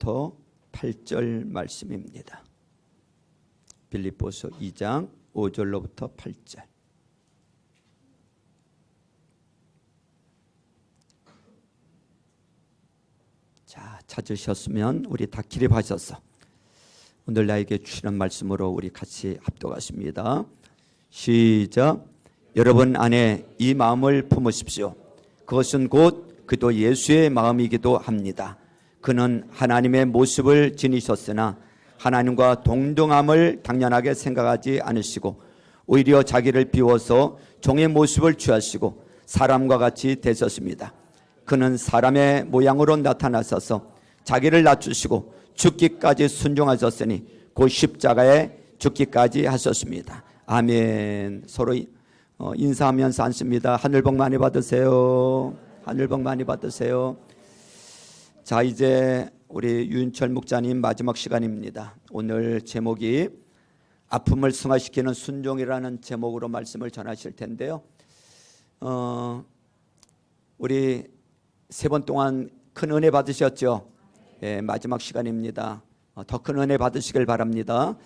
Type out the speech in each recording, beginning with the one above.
8절 말씀입니다. 빌립보서 2장 5절로부터 8절. 자, 찾으셨으면 우리 다 기립하셔서 오늘 나에게 주시는 말씀으로 우리 같이 합독하십니다. 시작. 여러분 안에 이 마음을 품으십시오. 그것은 곧 그도 예수의 마음이기도 합니다. 그는 하나님의 모습을 지니셨으나 하나님과 동등함을 당연하게 생각하지 않으시고 오히려 자기를 비워서 종의 모습을 취하시고 사람과 같이 되셨습니다. 그는 사람의 모양으로 나타나셔서 자기를 낮추시고 죽기까지 순종하셨으니 곧 십자가에 죽기까지 하셨습니다. 아멘. 서로 인사하면서 앉습니다. 하늘 복 많이 받으세요. 하늘 복 많이 받으세요. 자, 이제 우리 유인철 목사님 마지막 시간입니다. 오늘 제목이 아픔을 승화시키는 순종이라는 제목으로 말씀을 전하실 텐데요. 우리 3번 동안 큰 은혜 받으셨죠? 예, 마지막 시간입니다. 더 큰 은혜 받으시길 바랍니다.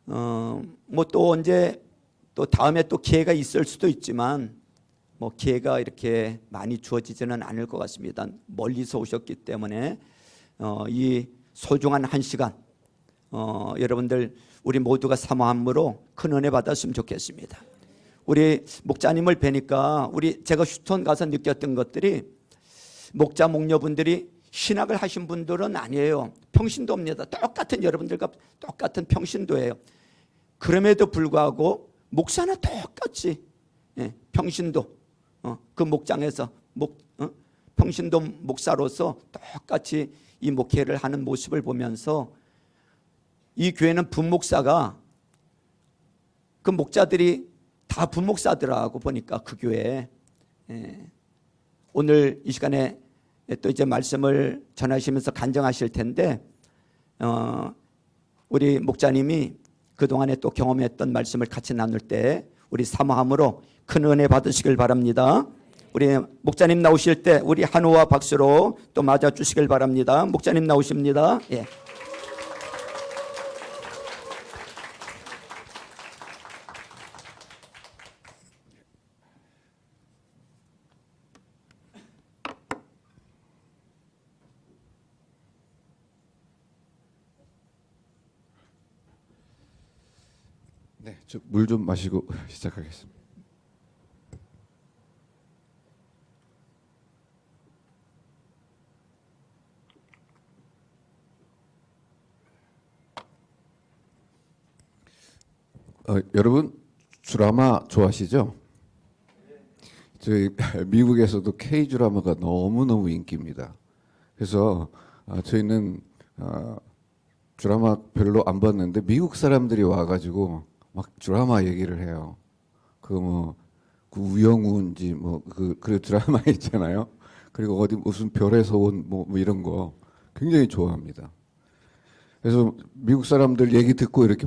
뭐 또 언제 또 다음에 또 기회가 있을 수도 있지만 뭐 기회가 이렇게 많이 주어지지는 않을 것 같습니다. 멀리서 오셨기 때문에 이 소중한 한 시간 여러분들 우리 모두가 사모함으로 큰 은혜 받았으면 좋겠습니다. 우리 목자님을 뵈니까 제가 휴스턴 가서 느꼈던 것들이 목자 목녀분들이 신학을 하신 분들은 아니에요. 평신도입니다. 똑같은 여러분들과 똑같은 평신도예요. 그럼에도 불구하고 목사는 똑같이 평신도 그 목장에서 평신도 목사로서 똑같이 이 목회를 하는 모습을 보면서 이 교회는 분목사가 그 목자들이 다 분목사들하고 보니까 그 교회에 오늘 이 시간에 또 이제 말씀을 전하시면서 간증하실 텐데 우리 목자님이 그동안에 또 경험했던 말씀을 같이 나눌 때 우리 사모함으로 큰 은혜 받으시길 바랍니다. 우리 목자님 나오실 때 우리 한우와 박수로 또 맞아주시길 바랍니다. 목자님 나오십니다. 예. 네, 물 좀 마시고 시작하겠습니다. 여러분 드라마 좋아하시죠? 저희 미국에서도 K 드라마가 너무너무 인기입니다. 그래서 저희는 드라마 별로 안 봤는데 미국 사람들이 와가지고 막 드라마 얘기를 해요. 그 우영우인지 그 드라마 있잖아요. 그리고 어디 무슨 별에서 온 뭐 이런 거 굉장히 좋아합니다. 그래서 미국 사람들 얘기 듣고 이렇게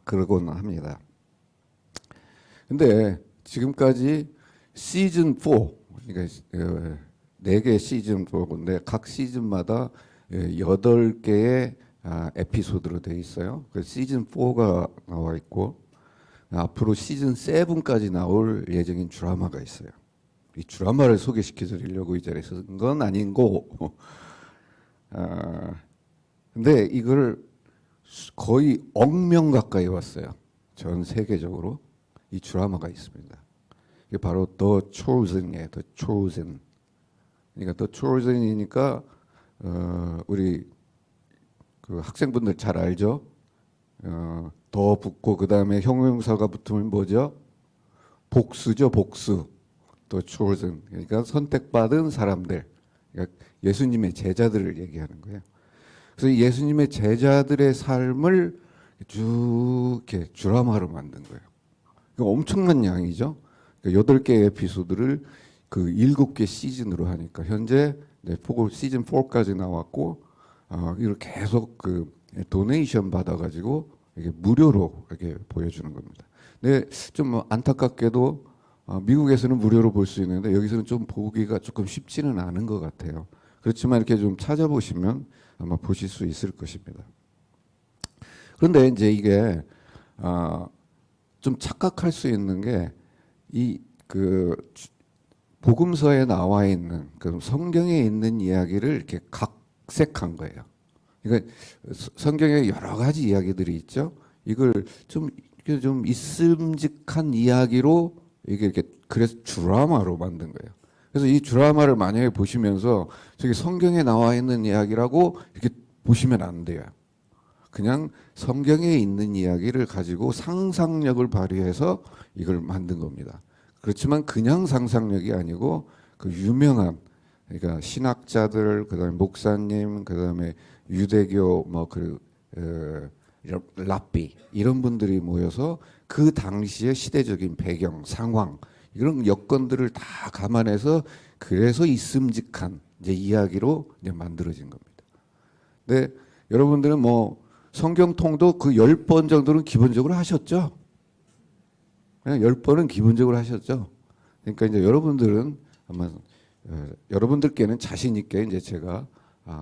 그러곤 합니다. 근데 지금까지 시즌 4, 그러니까 4개 시즌 4인데 각 시즌마다 8개의 에피소드로 되어 있어요. 그 시즌 4가 나와 있고 앞으로 시즌 7까지 나올 예정인 드라마가 있어요. 이 드라마를 소개시켜 드리려고 이 자리에 쓴 건 아니고 근데 이걸 거의 1억 가까이 왔어요. 전 세계적으로 이 드라마가 있습니다. 이게 바로 The Chosen이에요. The Chosen. 그러니까 The Chosen이니까 우리 그 학생분들 잘 알죠? 더 붙고 그 다음에 형용사가 붙으면 뭐죠? 복수죠, 복수. The Chosen. 그러니까 선택받은 사람들. 그러니까 예수님의 제자들을 얘기하는 거예요. 그래서 예수님의 제자들의 삶을 쭉 이렇게 드라마로 만든 거예요. 엄청난 양이죠. 8개의 에피소드를 그 7개 시즌으로 하니까 현재 시즌 4까지 나왔고 이걸 계속 그 도네이션 받아가지고 이게 무료로 이렇게 보여주는 겁니다. 근데 좀 안타깝게도 미국에서는 무료로 볼 수 있는데 여기서는 좀 보기가 조금 쉽지는 않은 것 같아요. 그렇지만 이렇게 좀 찾아보시면 아마 보실 수 있을 것입니다. 그런데 이제 이게 좀 착각할 수 있는 게 이 그 복음서에 나와 있는 그 성경에 있는 이야기를 이렇게 각색한 거예요. 그러니까 성경에 여러 가지 이야기들이 있죠. 이걸 좀 있음직한 이야기로 이게 이렇게 그래서 드라마로 만든 거예요. 그래서 이 드라마를 만약에 보시면서 저기 성경에 나와 있는 이야기라고 이렇게 보시면 안 돼요. 그냥 성경에 있는 이야기를 가지고 상상력을 발휘해서 이걸 만든 겁니다. 그렇지만 그냥 상상력이 아니고 그 유명한 그러니까 신학자들 그다음에 목사님 그다음에 유대교 랍비 이런 분들이 모여서 그 당시의 시대적인 배경 상황 이런 여건들을 다 감안해서 그래서 있음직한 이제 이야기로 이제 만들어진 겁니다. 근데 여러분들은 뭐 성경통도 그 10번 정도는 기본적으로 하셨죠? 그냥 10번은 기본적으로 하셨죠? 그러니까 이제 여러분들은 아마 여러분들께는 자신 있게 이제 제가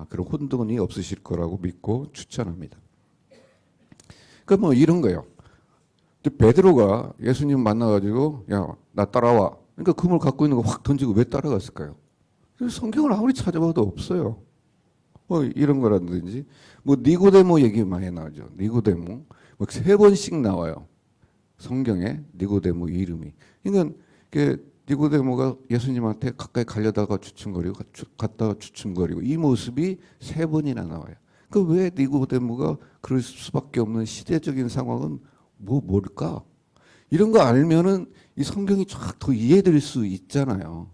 그런 혼돈이 없으실 거라고 믿고 추천합니다. 그러니까 뭐 이런 거예요. 베드로가 예수님 만나가지고 야, 나 따라와. 그러니까 금을 갖고 있는 거 확 던지고 왜 따라갔을까요? 성경을 아무리 찾아봐도 없어요. 이런 거라든지 뭐 니고데모 얘기 많이 나오죠. 니고데모 뭐 3번씩 나와요. 성경에 니고데모 이름이. 그러니까 니고데모가 예수님한테 가까이 가려다가 주춤거리고 갔다가 주춤거리고 이 모습이 3번이나 나와요. 그 왜 니고데모가 그럴 수밖에 없는 시대적인 상황은 뭘까? 이런 거 알면은 이 성경이 쫙 더 이해될 수 있잖아요.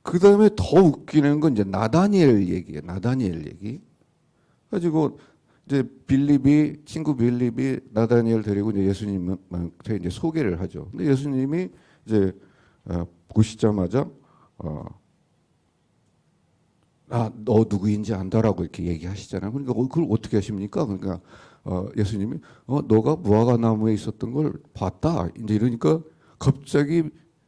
그 다음에 더 웃기는 건 이제 나다니엘 얘기예요. 나다니엘 얘기. 가지고 이제 친구 빌립이 나다니엘 데리고 이제 예수님한테 이제 소개를 하죠. 근데 예수님이 이제 보시자마자 너 누구인지 안다라고 이렇게 얘기하시잖아요. 그러니까 그걸 어떻게 하십니까? 그러니까 예수님이 너가 무화과 나무에 있었던 걸 봤다. 이제 이러니까 갑자기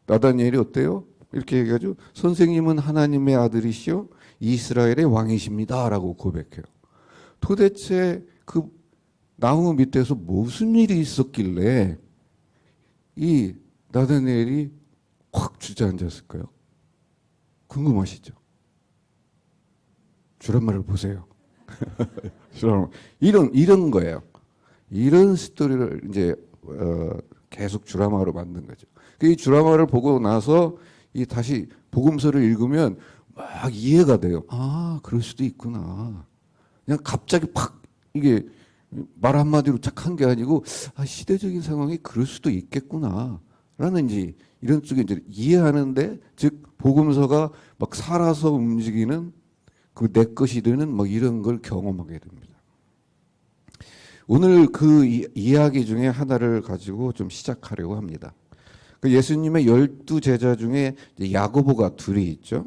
나다니엘이 어때요? 이렇게 얘기하죠. 선생님은 하나님의 아들이시요 이스라엘의 왕이십니다라고 고백해요. 도대체 그 나무 밑에서 무슨 일이 있었길래 이 나다니엘이 확 주저앉았을까요? 궁금하시죠? 드라마를 보세요. 이런 거예요. 이런 스토리를 이제 계속 드라마로 만든 거죠. 이 드라마를 보고 나서 이 다시 복음서를 읽으면 막 이해가 돼요. 그럴 수도 있구나. 그냥 갑자기 팍 이게 말 한마디로 착 한 게 아니고 시대적인 상황이 그럴 수도 있겠구나. 라는 이제 이런 쪽에 이제 이해하는데 즉 복음서가 막 살아서 움직이는 그 내 것이 되는 뭐 이런 걸 경험하게 됩니다. 오늘 그 이야기 중에 하나를 가지고 좀 시작하려고 합니다. 그 예수님의 12제자 중에 야고보가 둘이 있죠.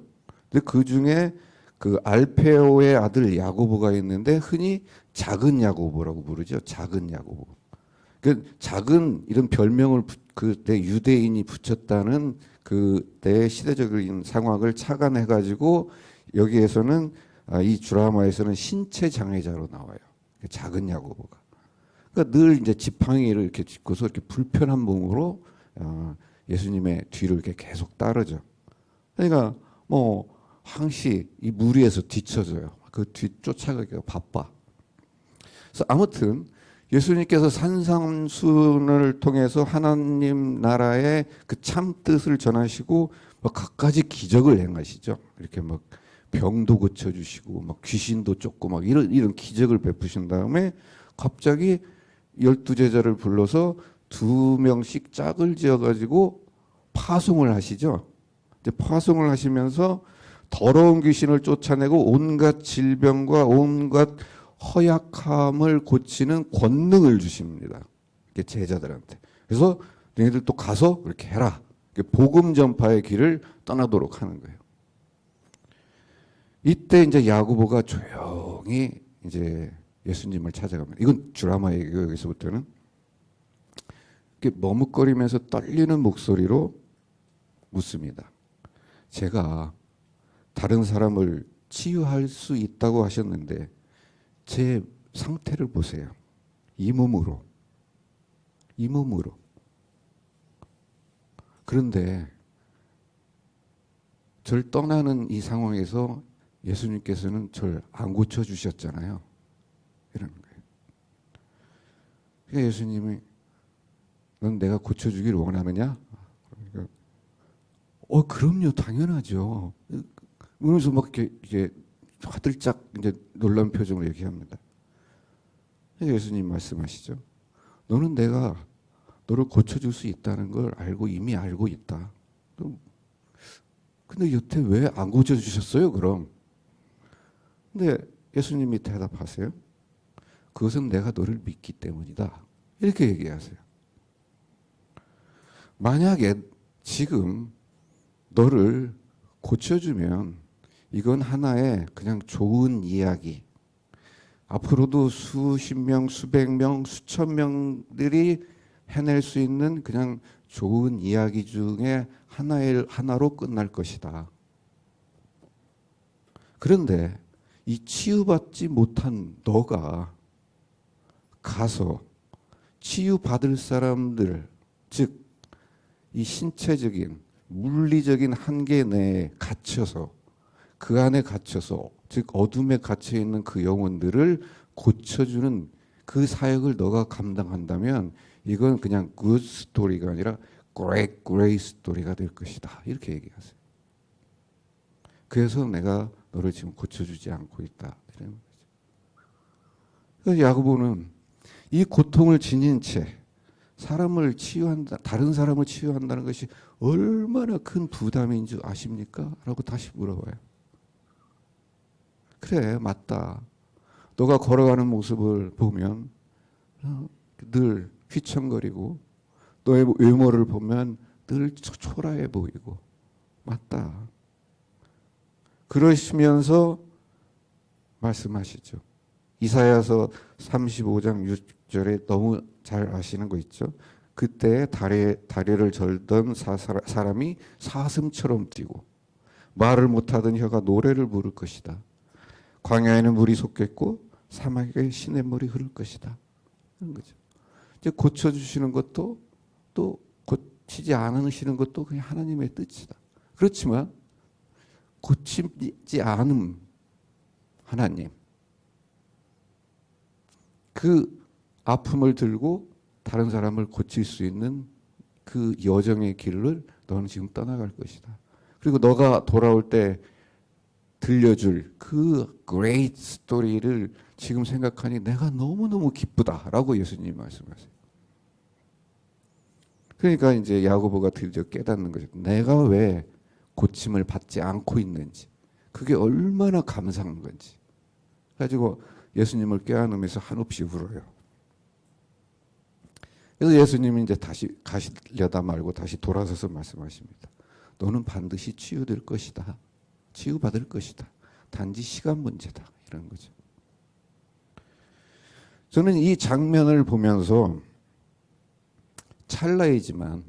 근데 그 중에 그 알페오의 아들 야고보가 있는데 흔히 작은 야고보라고 부르죠. 작은 야고보. 그 작은 이런 별명을 그때 유대인이 붙였다는 그때 시대적인 상황을 착안해 가지고 여기에서는 이 드라마에서는 신체 장애자로 나와요. 작은 야고보가. 그러니까 늘 이제 지팡이를 이렇게 짚고서 이렇게 불편한 몸으로 예수님의 뒤를 이렇게 계속 따르죠. 그러니까 뭐 항시 이 무리에서 뒤쳐져요. 그 뒤 쫓아가기가 바빠. 그래서 아무튼 예수님께서 산상순을 통해서 하나님 나라의 그 참 뜻을 전하시고 막 갖가지 기적을 행하시죠. 이렇게 막 병도 고쳐주시고 막 귀신도 쫓고 막 이런 기적을 베푸신 다음에 갑자기 12제자를 불러서 2명씩 짝을 지어가지고 파송을 하시죠. 이제 파송을 하시면서 더러운 귀신을 쫓아내고 온갖 질병과 온갖 허약함을 고치는 권능을 주십니다. 제자들한테. 그래서 너희들도 가서 이렇게 해라. 복음 전파의 길을 떠나도록 하는 거예요. 이때 이제 야고보가 조용히 이제 예수님을 찾아갑니다. 이건 드라마 얘기고 여기서부터는 이렇게 머뭇거리면서 떨리는 목소리로 묻습니다. 제가 다른 사람을 치유할 수 있다고 하셨는데 제 상태를 보세요. 이 몸으로. 그런데 절 떠나는 이 상황에서 예수님께서는 절 안 고쳐주셨잖아요. 이러는 거예요. 그러니까 예수님이 넌 내가 고쳐주길 원하느냐? 그러니까 그럼요, 당연하죠. 그러면서 막 이렇게 화들짝 이제 놀란 표정으로 얘기합니다. 예수님 말씀하시죠. 너는 내가 너를 고쳐줄 수 있다는 걸 이미 알고 있다. 근데 여태 왜 안 고쳐주셨어요, 그럼? 근데 예수님이 대답하세요. 그것은 내가 너를 믿기 때문이다. 이렇게 얘기하세요. 만약에 지금 너를 고쳐주면 이건 하나의 그냥 좋은 이야기. 앞으로도 수십 명, 수백 명, 수천 명들이 해낼 수 있는 그냥 좋은 이야기 중에 하나로 끝날 것이다. 그런데 이 치유받지 못한 너가 가서 치유받을 사람들, 즉 이 신체적인 물리적인 한계 내에 갇혀서 그 안에 갇혀서 즉 어둠에 갇혀 있는 그 영혼들을 고쳐주는 그 사역을 너가 감당한다면 이건 그냥 굿 스토리가 아니라 그레이트 스토리가 될 것이다. 이렇게 얘기하세요. 그래서 내가 너를 지금 고쳐주지 않고 있다. 이런 거죠. 그래서 야고보는 이 고통을 지닌 채 사람을 치유한다, 다른 사람을 치유한다는 것이 얼마나 큰 부담인 줄 아십니까? 라고 다시 물어봐요. 그래, 맞다. 너가 걸어가는 모습을 보면 늘 휘청거리고 너의 외모를 보면 늘 초라해 보이고 맞다. 그러시면서 말씀하시죠. 이사야서 35장 6절에 너무 잘 아시는 거 있죠. 그때 다리를 절던 사람이 사슴처럼 뛰고 말을 못하던 혀가 노래를 부를 것이다. 광야에는 물이 솟겠고 사막에 시냇물이 흐를 것이다. 그런 거죠. 이제 고쳐주시는 것도 또 고치지 않으시는 것도 그냥 하나님의 뜻이다. 그렇지만 고치지 않음 하나님 그 아픔을 들고 다른 사람을 고칠 수 있는 그 여정의 길을 너는 지금 떠나갈 것이다. 그리고 너가 돌아올 때 들려줄 그 그레이트 스토리를 지금 생각하니 내가 너무너무 기쁘다라고 예수님이 말씀하세요. 그러니까 이제 야고보가 드디어 깨닫는 거죠. 내가 왜 고침을 받지 않고 있는지 그게 얼마나 감사한 건지 가지고 예수님을 껴안으면서 한없이 울어요. 그래서 예수님이 이제 다시 가시려다 말고 다시 돌아서서 말씀하십니다. 너는 반드시 치유될 것이다. 치유받을 것이다. 단지 시간 문제다. 이런 거죠. 저는 이 장면을 보면서 찰나이지만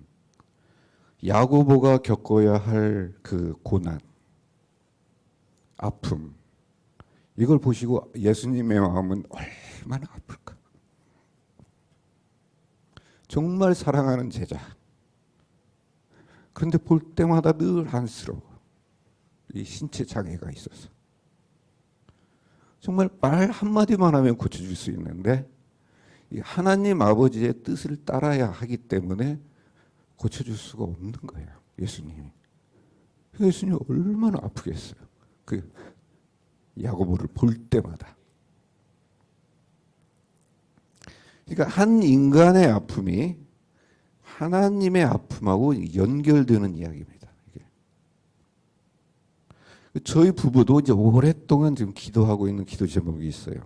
야고보가 겪어야 할 그 고난, 아픔 이걸 보시고 예수님의 마음은 얼마나 아플까. 정말 사랑하는 제자. 그런데 볼 때마다 늘 안쓰러워. 이 신체 장애가 있어서. 정말 말 한마디만 하면 고쳐줄 수 있는데 이 하나님 아버지의 뜻을 따라야 하기 때문에 고쳐줄 수가 없는 거예요. 예수님이. 예수님이 얼마나 아프겠어요. 그 야고보를 볼 때마다. 그러니까 한 인간의 아픔이 하나님의 아픔하고 연결되는 이야기입니다. 이게. 저희 부부도 이제 오랫동안 지금 기도하고 있는 기도 제목이 있어요.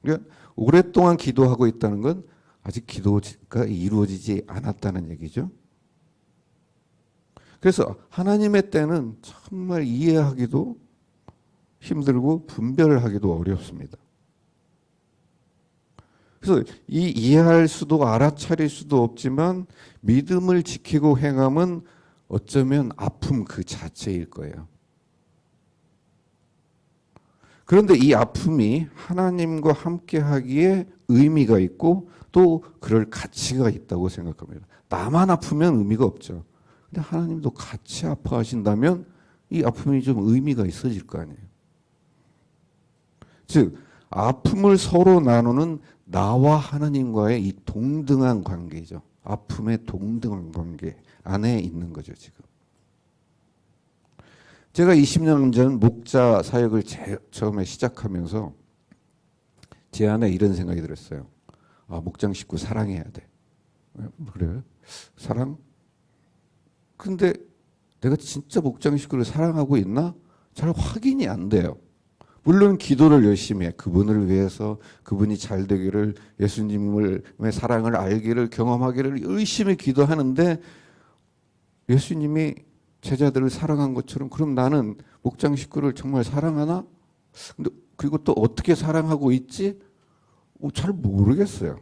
그러니까 오랫동안 기도하고 있다는 건 아직 기도가 이루어지지 않았다는 얘기죠. 그래서 하나님의 때는 정말 이해하기도 힘들고 분별하기도 어렵습니다. 그래서 이 이해할 수도 알아차릴 수도 없지만 믿음을 지키고 행함은 어쩌면 아픔 그 자체일 거예요. 그런데 이 아픔이 하나님과 함께하기에 의미가 있고 또 그럴 가치가 있다고 생각합니다. 나만 아프면 의미가 없죠. 근데 하나님도 같이 아파하신다면 이 아픔이 좀 의미가 있어질 거 아니에요. 즉 아픔을 서로 나누는 나와 하나님과의 이 동등한 관계죠. 아픔의 동등한 관계 안에 있는 거죠, 지금. 제가 20년 전 목자 사역을 처음에 시작하면서 제 안에 이런 생각이 들었어요. 아, 목장 식구 사랑해야 돼. 그래요? 사랑? 근데 내가 진짜 목장 식구를 사랑하고 있나? 잘 확인이 안 돼요. 물론 기도를 열심히 해. 그분을 위해서 그분이 잘 되기를, 예수님의 사랑을 알기를, 경험하기를 열심히 기도하는데 예수님이 제자들을 사랑한 것처럼 그럼 나는 목장 식구를 정말 사랑하나? 근데 그리고 또 어떻게 사랑하고 있지? 잘 모르겠어요.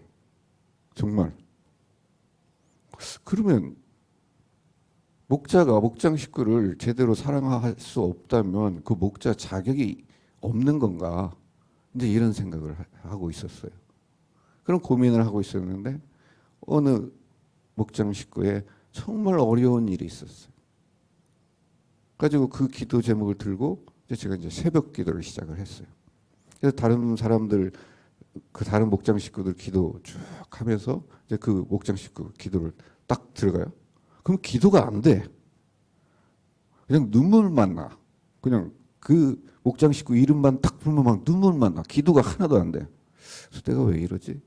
정말. 그러면 목자가 목장 식구를 제대로 사랑할 수 없다면 그 목자 자격이 없는 건가? 이제 이런 생각을 하고 있었어요. 그런 고민을 하고 있었는데 어느 목장 식구에 정말 어려운 일이 있었어요. 가지고 그 기도 제목을 들고 제가 이제 새벽 기도를 시작을 했어요. 그래서 다른 사람들 그 다른 목장 식구들 기도 쭉 하면서 이제 그 목장 식구 기도를 딱 들어가요. 그럼 기도가 안 돼. 그냥 눈물만 나. 그냥 그 목장 식구 이름만 딱 부르면 막 눈물만 나. 기도가 하나도 안 돼. 그래서 내가 왜 이러지?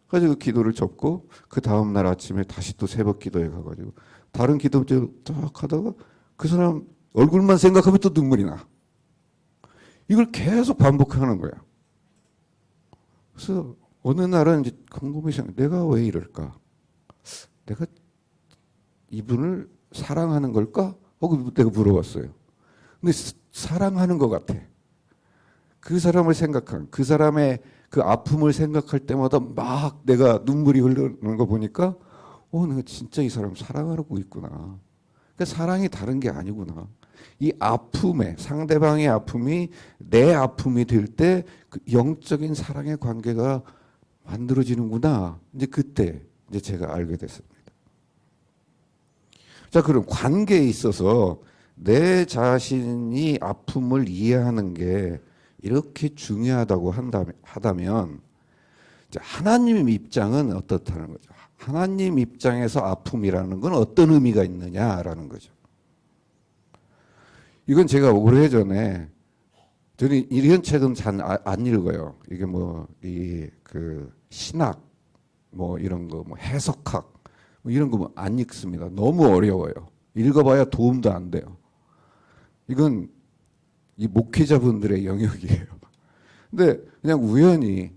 가지고 기도를 접고 그 다음 날 아침에 다시 또 새벽 기도에 가가지고 다른 기도 딱 하다가 그 사람 얼굴만 생각하면 또 눈물이 나. 이걸 계속 반복하는 거야. 그래서 어느 날은 이제 곰곰이 내가 왜 이럴까? 내가 이분을 사랑하는 걸까? 하고 내가 물어봤어요. 근데 사랑하는 것 같아. 그 사람을 그 사람의 그 아픔을 생각할 때마다 막 내가 눈물이 흐르는 거 보니까 내가 진짜 이 사람 사랑하고 있구나. 그러니까 사랑이 다른 게 아니구나. 이 아픔에 상대방의 아픔이 내 아픔이 될 때 그 영적인 사랑의 관계가 만들어지는구나. 이제 그때 이제 제가 알게 됐습니다. 자, 그럼 관계에 있어서 내 자신이 아픔을 이해하는 게 이렇게 중요하다고 하다면 하나님 입장은 어떻다는 거죠? 하나님 입장에서 아픔이라는 건 어떤 의미가 있느냐라는 거죠. 이건 제가 오래전에 저는 이런 책은 잘 안 읽어요. 이게 그 신학 이런 거 해석학 이런 거 안 읽습니다. 너무 어려워요. 읽어봐야 도움도 안 돼요. 이건 이 목회자분들의 영역이에요. 근데 그냥 우연히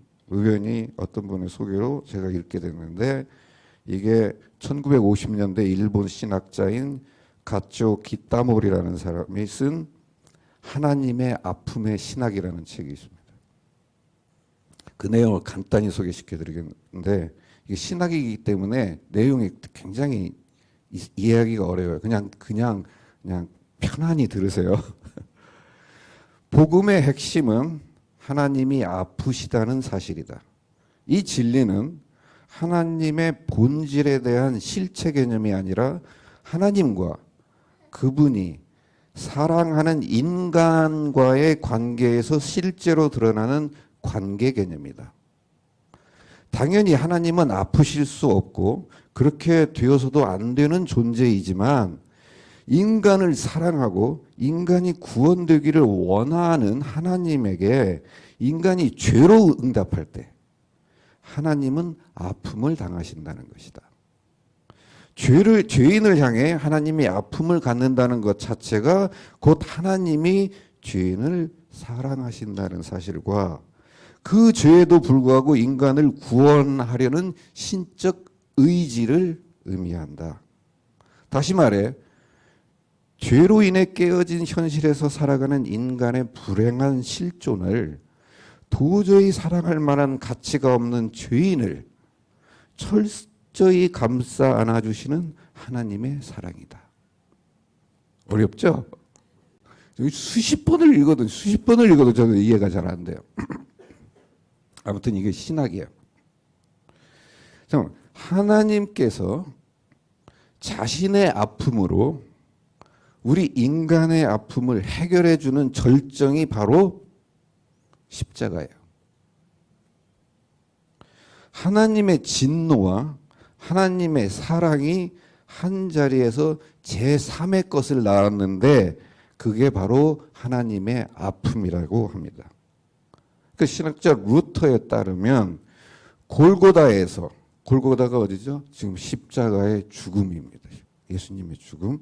어떤 분의 소개로 제가 읽게 됐는데 이게 1950년대 일본 신학자인 가쪼 기타모리라는 사람이 쓴 하나님의 아픔의 신학이라는 책이 있습니다. 그 내용을 간단히 소개시켜 드리겠는데 이게 신학이기 때문에 내용이 굉장히 이해하기가 어려워요. 그냥 편안히 들으세요. 복음의 핵심은 하나님이 아프시다는 사실이다. 이 진리는 하나님의 본질에 대한 실체 개념이 아니라 하나님과 그분이 사랑하는 인간과의 관계에서 실제로 드러나는 관계 개념이다. 당연히 하나님은 아프실 수 없고 그렇게 되어서도 안 되는 존재이지만 인간을 사랑하고 인간이 구원되기를 원하는 하나님에게 인간이 죄로 응답할 때 하나님은 아픔을 당하신다는 것이다. 죄인을 향해 하나님이 아픔을 갖는다는 것 자체가 곧 하나님이 죄인을 사랑하신다는 사실과 그 죄에도 불구하고 인간을 구원하려는 신적 의지를 의미한다. 다시 말해 죄로 인해 깨어진 현실에서 살아가는 인간의 불행한 실존을 도저히 사랑할 만한 가치가 없는 죄인을 철저히 감싸 안아주시는 하나님의 사랑이다. 어렵죠? 수십 번을 읽어도 저는 이해가 잘 안 돼요. 아무튼 이게 신학이에요. 잠깐만, 하나님께서 자신의 아픔으로 우리 인간의 아픔을 해결해 주는 절정이 바로 십자가예요. 하나님의 진노와 하나님의 사랑이 한 자리에서 제3의 것을 낳았는데 그게 바로 하나님의 아픔이라고 합니다. 그 신학자 루터에 따르면 골고다가 어디죠? 지금 십자가의 죽음입니다. 예수님의 죽음.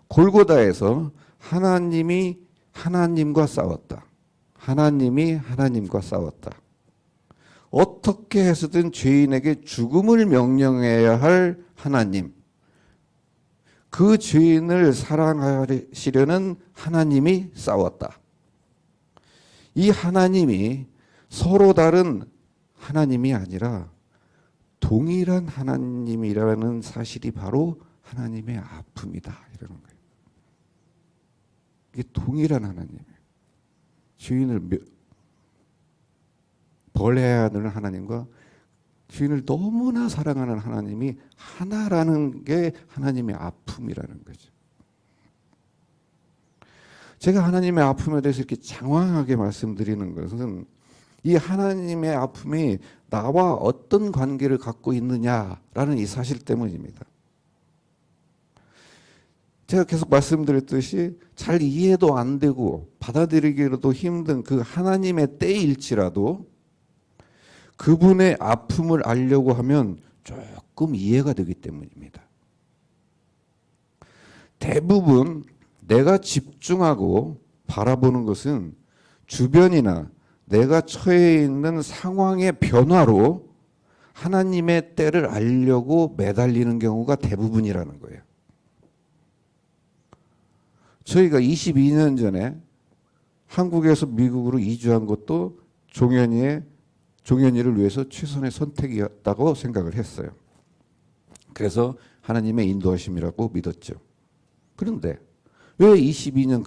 골고다에서 하나님이 하나님과 싸웠다. 하나님이 하나님과 싸웠다. 어떻게 해서든 죄인에게 죽음을 명령해야 할 하나님. 그 죄인을 사랑하시려는 하나님이 싸웠다. 이 하나님이 서로 다른 하나님이 아니라 동일한 하나님이라는 사실이 바로 하나님의 아픔이다. 이러는 거예요. 이게 동일한 하나님이에요. 죄인을 벌해야 하는 하나님과 죄인을 너무나 사랑하는 하나님이 하나라는 게 하나님의 아픔이라는 거죠. 제가 하나님의 아픔에 대해서 이렇게 장황하게 말씀드리는 것은 이 하나님의 아픔이 나와 어떤 관계를 갖고 있느냐라는 이 사실 때문입니다. 제가 계속 말씀드렸듯이 잘 이해도 안 되고 받아들이기로도 힘든 그 하나님의 때일지라도 그분의 아픔을 알려고 하면 조금 이해가 되기 때문입니다. 대부분 내가 집중하고 바라보는 것은 주변이나 내가 처해 있는 상황의 변화로 하나님의 때를 알려고 매달리는 경우가 대부분이라는 거예요. 저희가 22년 전에 한국에서 미국으로 이주한 것도 종현이를 위해서 최선의 선택이었다고 생각을 했어요. 그래서 하나님의 인도하심이라고 믿었죠. 그런데 왜 22년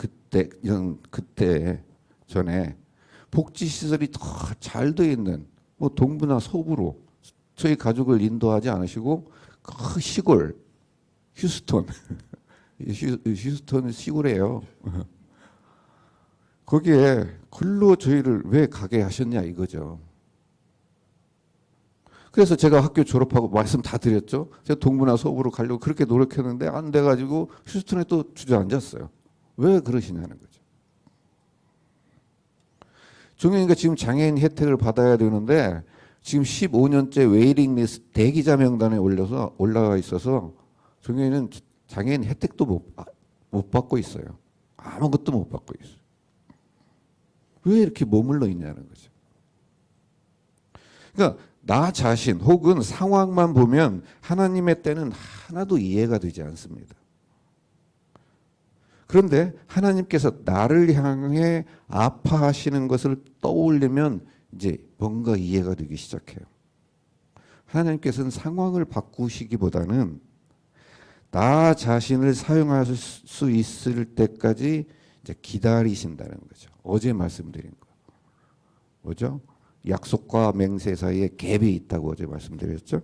그때 전에 복지시설이 더 잘 돼 있는 뭐 동부나 서부로 저희 가족을 인도하지 않으시고 그 시골 휴스턴 시골이에요. 거기에 글로 저희를 왜 가게 하셨냐 이거죠. 그래서 제가 학교 졸업하고 말씀 다 드렸죠. 제가 동부나 서부로 가려고 그렇게 노력했는데 안 돼가지고 휴스턴에 또 주저앉았어요. 왜 그러시냐는 거죠. 종현이가 지금 장애인 혜택을 받아야 되는데 지금 15년째 웨이팅 리스트 대기자 명단에 올라와 있어서 종현이는 장애인 혜택도 못 받고 있어요. 아무것도 못 받고 있어요. 왜 이렇게 머물러 있냐는 거죠. 그러니까 나 자신 혹은 상황만 보면 하나님의 때는 하나도 이해가 되지 않습니다. 그런데 하나님께서 나를 향해 아파하시는 것을 떠올리면 이제 뭔가 이해가 되기 시작해요. 하나님께서는 상황을 바꾸시기보다는 나 자신을 사용할 수 있을 때까지 이제 기다리신다는 거죠. 어제 말씀드린 거. 뭐죠? 약속과 맹세 사이에 갭이 있다고 어제 말씀드렸죠?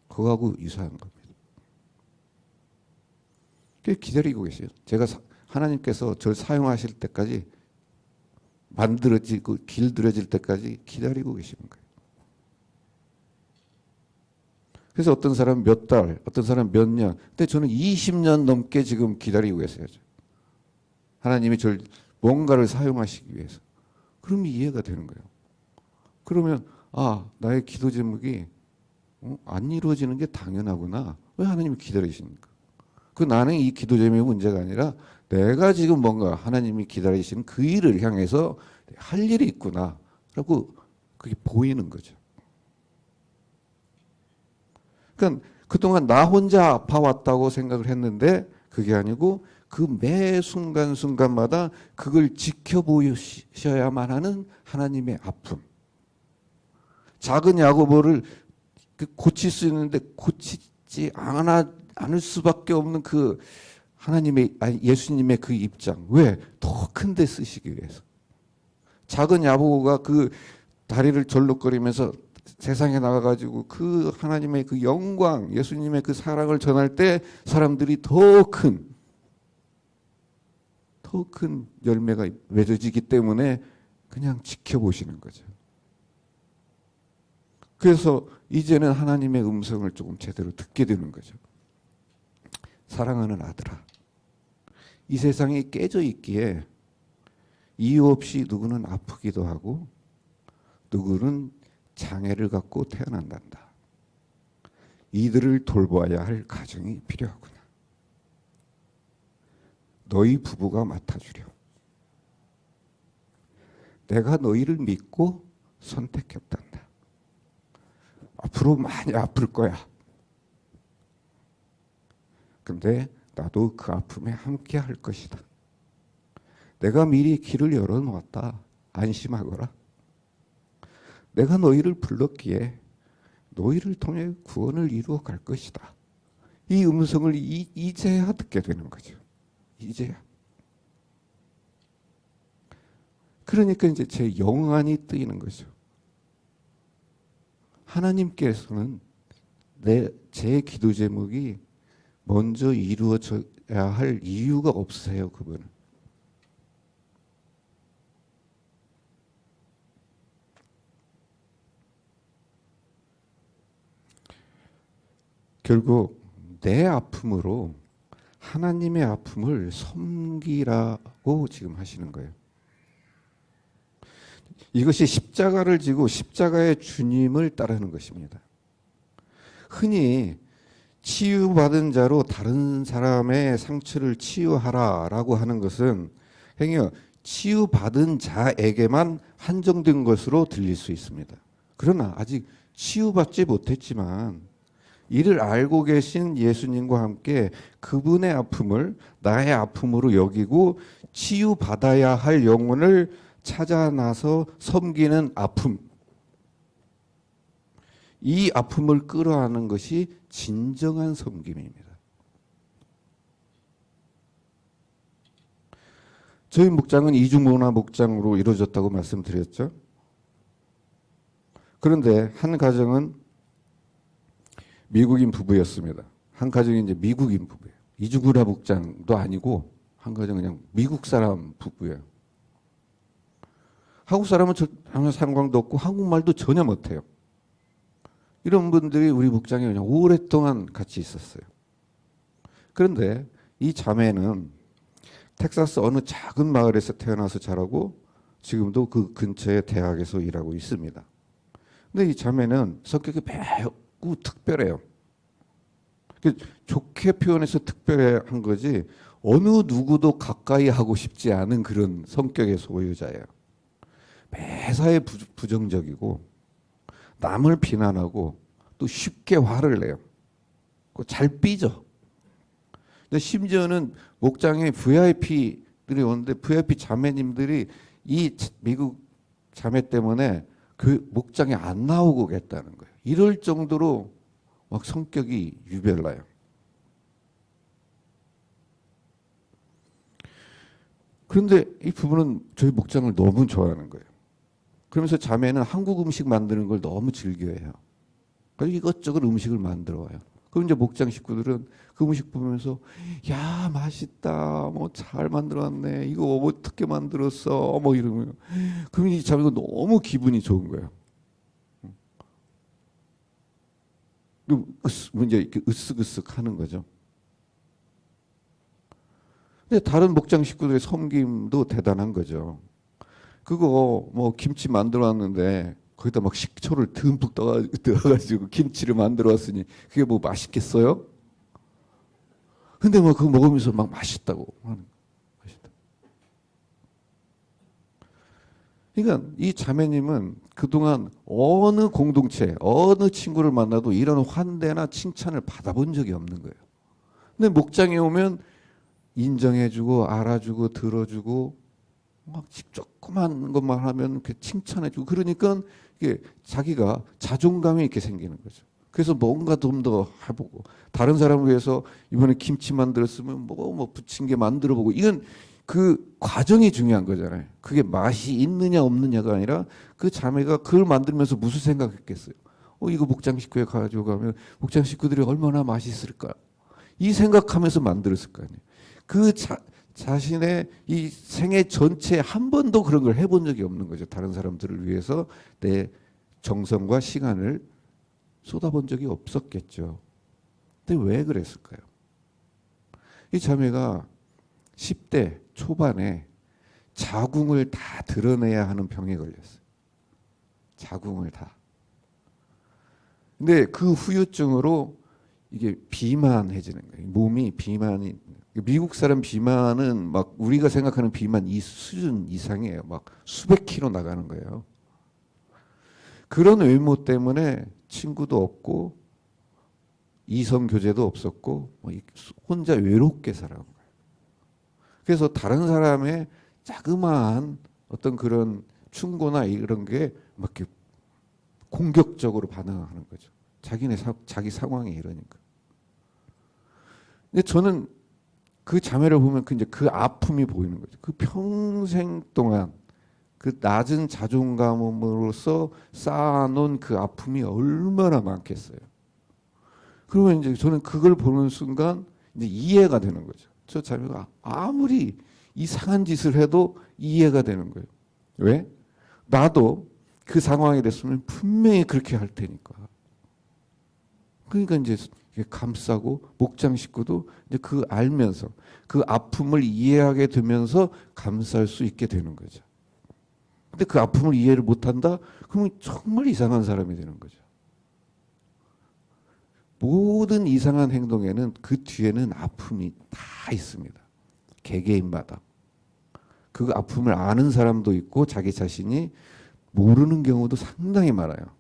그거하고 유사한 겁니다. 기다리고 계세요. 하나님께서 저를 사용하실 때까지 만들어지고 길들여질 때까지 기다리고 계시는 거예요. 그래서 어떤 사람은 몇 달, 어떤 사람은 몇 년. 근데 저는 20년 넘게 지금 기다리고 계세요. 하나님이 저를 뭔가를 사용하시기 위해서. 그러면 이해가 되는 거예요. 그러면 나의 기도 제목이 안 이루어지는 게 당연하구나. 왜 하나님이 기다리십니까? 나는 이 기도 제목의 문제가 아니라 내가 지금 뭔가 하나님이 기다리시는 그 일을 향해서 할 일이 있구나 라고 그게 보이는 거죠. 그러니까 그동안 나 혼자 아파왔다고 생각을 했는데 그게 아니고 그 매 순간순간마다 그걸 지켜보셔야만 하는 하나님의 아픔. 작은 야고보를 고칠 수 있는데 고치지 않을 수밖에 없는 그 하나님의 아니 예수님의 그 입장 왜 더 큰 데 쓰시기 위해서 작은 야고보가 그 다리를 절룩거리면서 세상에 나가가지고 그 하나님의 그 영광 예수님의 그 사랑을 전할 때 사람들이 더 큰 열매가 맺어지기 때문에 그냥 지켜보시는 거죠. 그래서 이제는 하나님의 음성을 조금 제대로 듣게 되는 거죠. 사랑하는 아들아, 이 세상이 깨져 있기에 이유 없이 누구는 아프기도 하고 누구는 장애를 갖고 태어난단다. 이들을 돌봐야 할 가정이 필요하구나. 너희 부부가 맡아주려. 내가 너희를 믿고 선택했단다. 앞으로 많이 아플 거야. 근데 나도 그 아픔에 함께 할 것이다. 내가 미리 길을 열어놓았다. 안심하거라. 내가 너희를 불렀기에 너희를 통해 구원을 이루어 갈 것이다. 이 음성을 이제야 듣게 되는 거죠. 이제야. 그러니까 이제 제 영안이 뜨이는 거죠. 하나님께서는 제 기도 제목이 먼저 이루어져야 할 이유가 없으세요, 그분은. 결국 내 아픔으로 하나님의 아픔을 섬기라고 지금 하시는 거예요. 이것이 십자가를 지고 십자가의 주님을 따르는 것입니다. 흔히 치유받은 자로 다른 사람의 상처를 치유하라라고 하는 것은 행여 치유받은 자에게만 한정된 것으로 들릴 수 있습니다. 그러나 아직 치유받지 못했지만 이를 알고 계신 예수님과 함께 그분의 아픔을 나의 아픔으로 여기고 치유받아야 할 영혼을 찾아 나서 섬기는 아픔. 이 아픔을 끌어안는 것이 진정한 섬김입니다. 저희 목장은 이중문화 목장으로 이루어졌다고 말씀드렸죠. 그런데 한 가정은 미국인 부부였습니다. 한 가정이 이제 미국인 부부예요. 이중문화 목장도 아니고 한 가정은 그냥 미국 사람 부부예요. 한국 사람은 전혀 상관도 없고 한국말도 전혀 못해요. 이런 분들이 우리 목장에 그냥 오랫동안 같이 있었어요. 그런데 이 자매는 텍사스 어느 작은 마을에서 태어나서 자라고 지금도 그 근처의 대학에서 일하고 있습니다. 근데 이 자매는 성격이 매우 특별해요. 좋게 표현해서 특별한 거지 어느 누구도 가까이 하고 싶지 않은 그런 성격의 소유자예요. 매사에 부정적이고 남을 비난하고 또 쉽게 화를 내요. 잘 삐져. 근데 심지어는 목장에 VIP들이 오는데 VIP 자매님들이 이 미국 자매 때문에 그 목장에 안 나오고 겠다는 거예요. 이럴 정도로 막 성격이 유별나요. 그런데 이 부부는 저희 목장을 너무 좋아하는 거예요. 그러면서 자매는 한국 음식 만드는 걸 너무 즐겨해요. 그래서 이것저것 음식을 만들어 와요. 그럼 이제 목장 식구들은 그 음식 보면서 야 맛있다, 뭐 잘 만들었네, 이거 어떻게 만들었어, 뭐 이러면 그럼 이 자매가 너무 기분이 좋은 거예요. 이제 이렇게 으쓱으쓱 하는 거죠. 근데 다른 목장 식구들의 섬김도 대단한 거죠. 그거 뭐 김치 만들어 왔는데 거기다 막 식초를 듬뿍 넣어가지고 김치를 만들어 왔으니 그게 뭐 맛있겠어요? 근데 뭐 그거 먹으면서 막 맛있다고 하는 거예요. 맛있다. 그러니까 이 자매님은 그동안 어느 공동체, 어느 친구를 만나도 이런 환대나 칭찬을 받아본 적이 없는 거예요. 근데 목장에 오면 인정해주고 알아주고 들어주고 막 조그만 것만 하면 칭찬해주고 그러니까 이게 자기가 자존감이 이렇게 생기는 거죠. 그래서 뭔가 좀 더 해보고 다른 사람을 위해서 이번에 김치 만들었으면 뭐 부침개 만들어보고 이건 그 과정이 중요한 거잖아요. 그게 맛이 있느냐 없느냐가 아니라 그 자매가 그걸 만들면서 무슨 생각했겠어요? 이거 목장 식구에 가지고 가면 목장 식구들이 얼마나 맛있을까? 이 생각하면서 만들었을 거 아니에요. 그 자신의 이 생애 전체에 한 번도 그런 걸 해본 적이 없는 거죠. 다른 사람들을 위해서 내 정성과 시간을 쏟아본 적이 없었겠죠. 근데 왜 그랬을까요? 이 자매가 10대 초반에 자궁을 다 드러내야 하는 병에 걸렸어요. 자궁을 다. 근데 그 후유증으로 이게 비만해지는 거예요. 몸이 비만이. 미국 사람 비만은 막 우리가 생각하는 비만 이 수준 이상이에요. 막 수백 킬로 나가는 거예요. 그런 외모 때문에 친구도 없고 이성 교제도 없었고 혼자 외롭게 살아온 거예요. 그래서 다른 사람의 자그마한 어떤 그런 충고나 이런 게 막 이렇게 공격적으로 반응하는 거죠. 자기 상황이 이러니까. 근데 저는 그 자매를 보면 그 아픔이 보이는 거죠. 그 평생 동안 그 낮은 자존감으로서 쌓아놓은 그 아픔이 얼마나 많겠어요. 그러면 이제 저는 그걸 보는 순간 이제 이해가 되는 거죠. 저 자매가 아무리 이상한 짓을 해도 이해가 되는 거예요. 왜? 나도 그 상황이 됐으면 분명히 그렇게 할 테니까. 그러니까 이제 감싸고 목장 식구도 이제 그 알면서 그 아픔을 이해하게 되면서 감쌀 수 있게 되는 거죠. 근데 그 아픔을 이해를 못한다? 그러면 정말 이상한 사람이 되는 거죠. 모든 이상한 행동에는 그 뒤에는 아픔이 다 있습니다. 개개인마다. 그 아픔을 아는 사람도 있고 자기 자신이 모르는 경우도 상당히 많아요.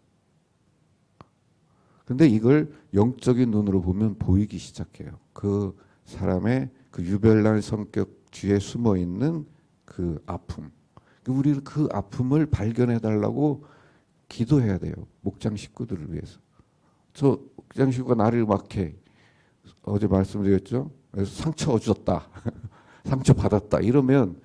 근데 이걸 영적인 눈으로 보면 보이기 시작해요. 그 사람의 그 유별난 성격 뒤에 숨어 있는 그 아픔. 우리는 그 아픔을 발견해 달라고 기도해야 돼요. 목장 식구들을 위해서. 저 목장 식구가 나를 막해. 어제 말씀드렸죠. 그래서 상처 줬다. 상처 받았다. 이러면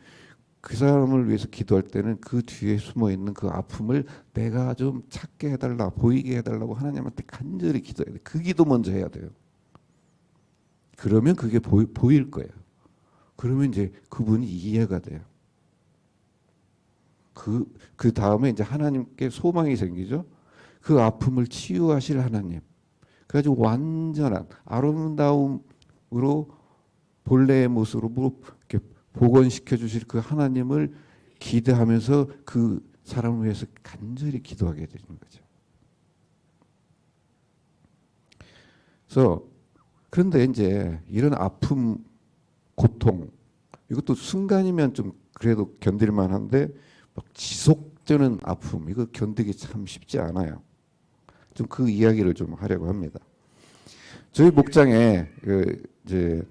그 사람을 위해서 기도할 때는 그 뒤에 숨어 있는 그 아픔을 내가 좀 찾게 해달라, 보이게 해달라고 하나님한테 간절히 기도해야 돼요. 그 기도 먼저 해야 돼요. 그러면 그게 보일 거예요. 그러면 이제 그분이 이해가 돼요. 그 다음에 이제 하나님께 소망이 생기죠. 그 아픔을 치유하실 하나님. 그래가지고 완전한 아름다움으로 본래의 모습으로 이렇게 복원시켜 주실 그 하나님을 기대하면서 그 사람을 위해서 간절히 기도하게 되는 거죠. 그래서 그런데 이제 이런 아픔, 고통 이것도 순간이면 좀 그래도 견딜 만한데 막 지속되는 아픔 이거 견디기 참 쉽지 않아요. 좀 그 이야기를 좀 하려고 합니다. 저희 목장에 이제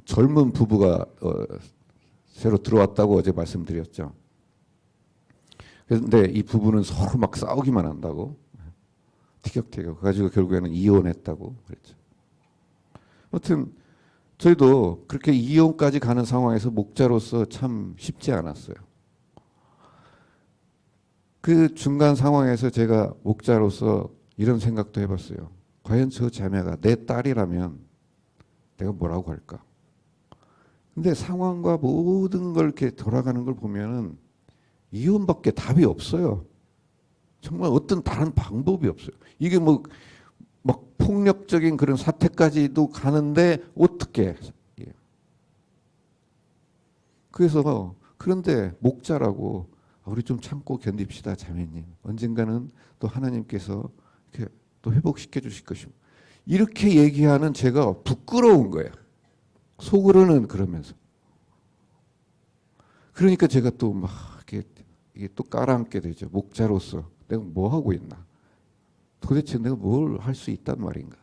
젊은 부부가 새로 들어왔다고 어제 말씀드렸죠. 그런데 이 부부는 서로 막 싸우기만 한다고 티격태격 가지고 결국에는 이혼했다고 그랬죠. 아무튼 저희도 그렇게 이혼까지 가는 상황에서 목자로서 참 쉽지 않았어요. 그 중간 상황에서 제가 목자로서 이런 생각도 해봤어요. 과연 저 자매가 내 딸이라면 내가 뭐라고 할까? 근데 상황과 모든 걸 이렇게 돌아가는 걸 보면은 이혼밖에 답이 없어요. 정말 어떤 다른 방법이 없어요. 이게 뭐 막 폭력적인 그런 사태까지도 가는데 어떻게? 그래서 그런데 목자라고 우리 좀 참고 견딥시다 자매님. 언젠가는 또 하나님께서 이렇게 또 회복시켜 주실 것입니다. 이렇게 얘기하는 제가 부끄러운 거예요. 속으로는 그러면서. 그러니까 제가 또 막 이게 또 깔아앉게 되죠. 목자로서 내가 뭐 하고 있나? 도대체 내가 뭘 할 수 있단 말인가?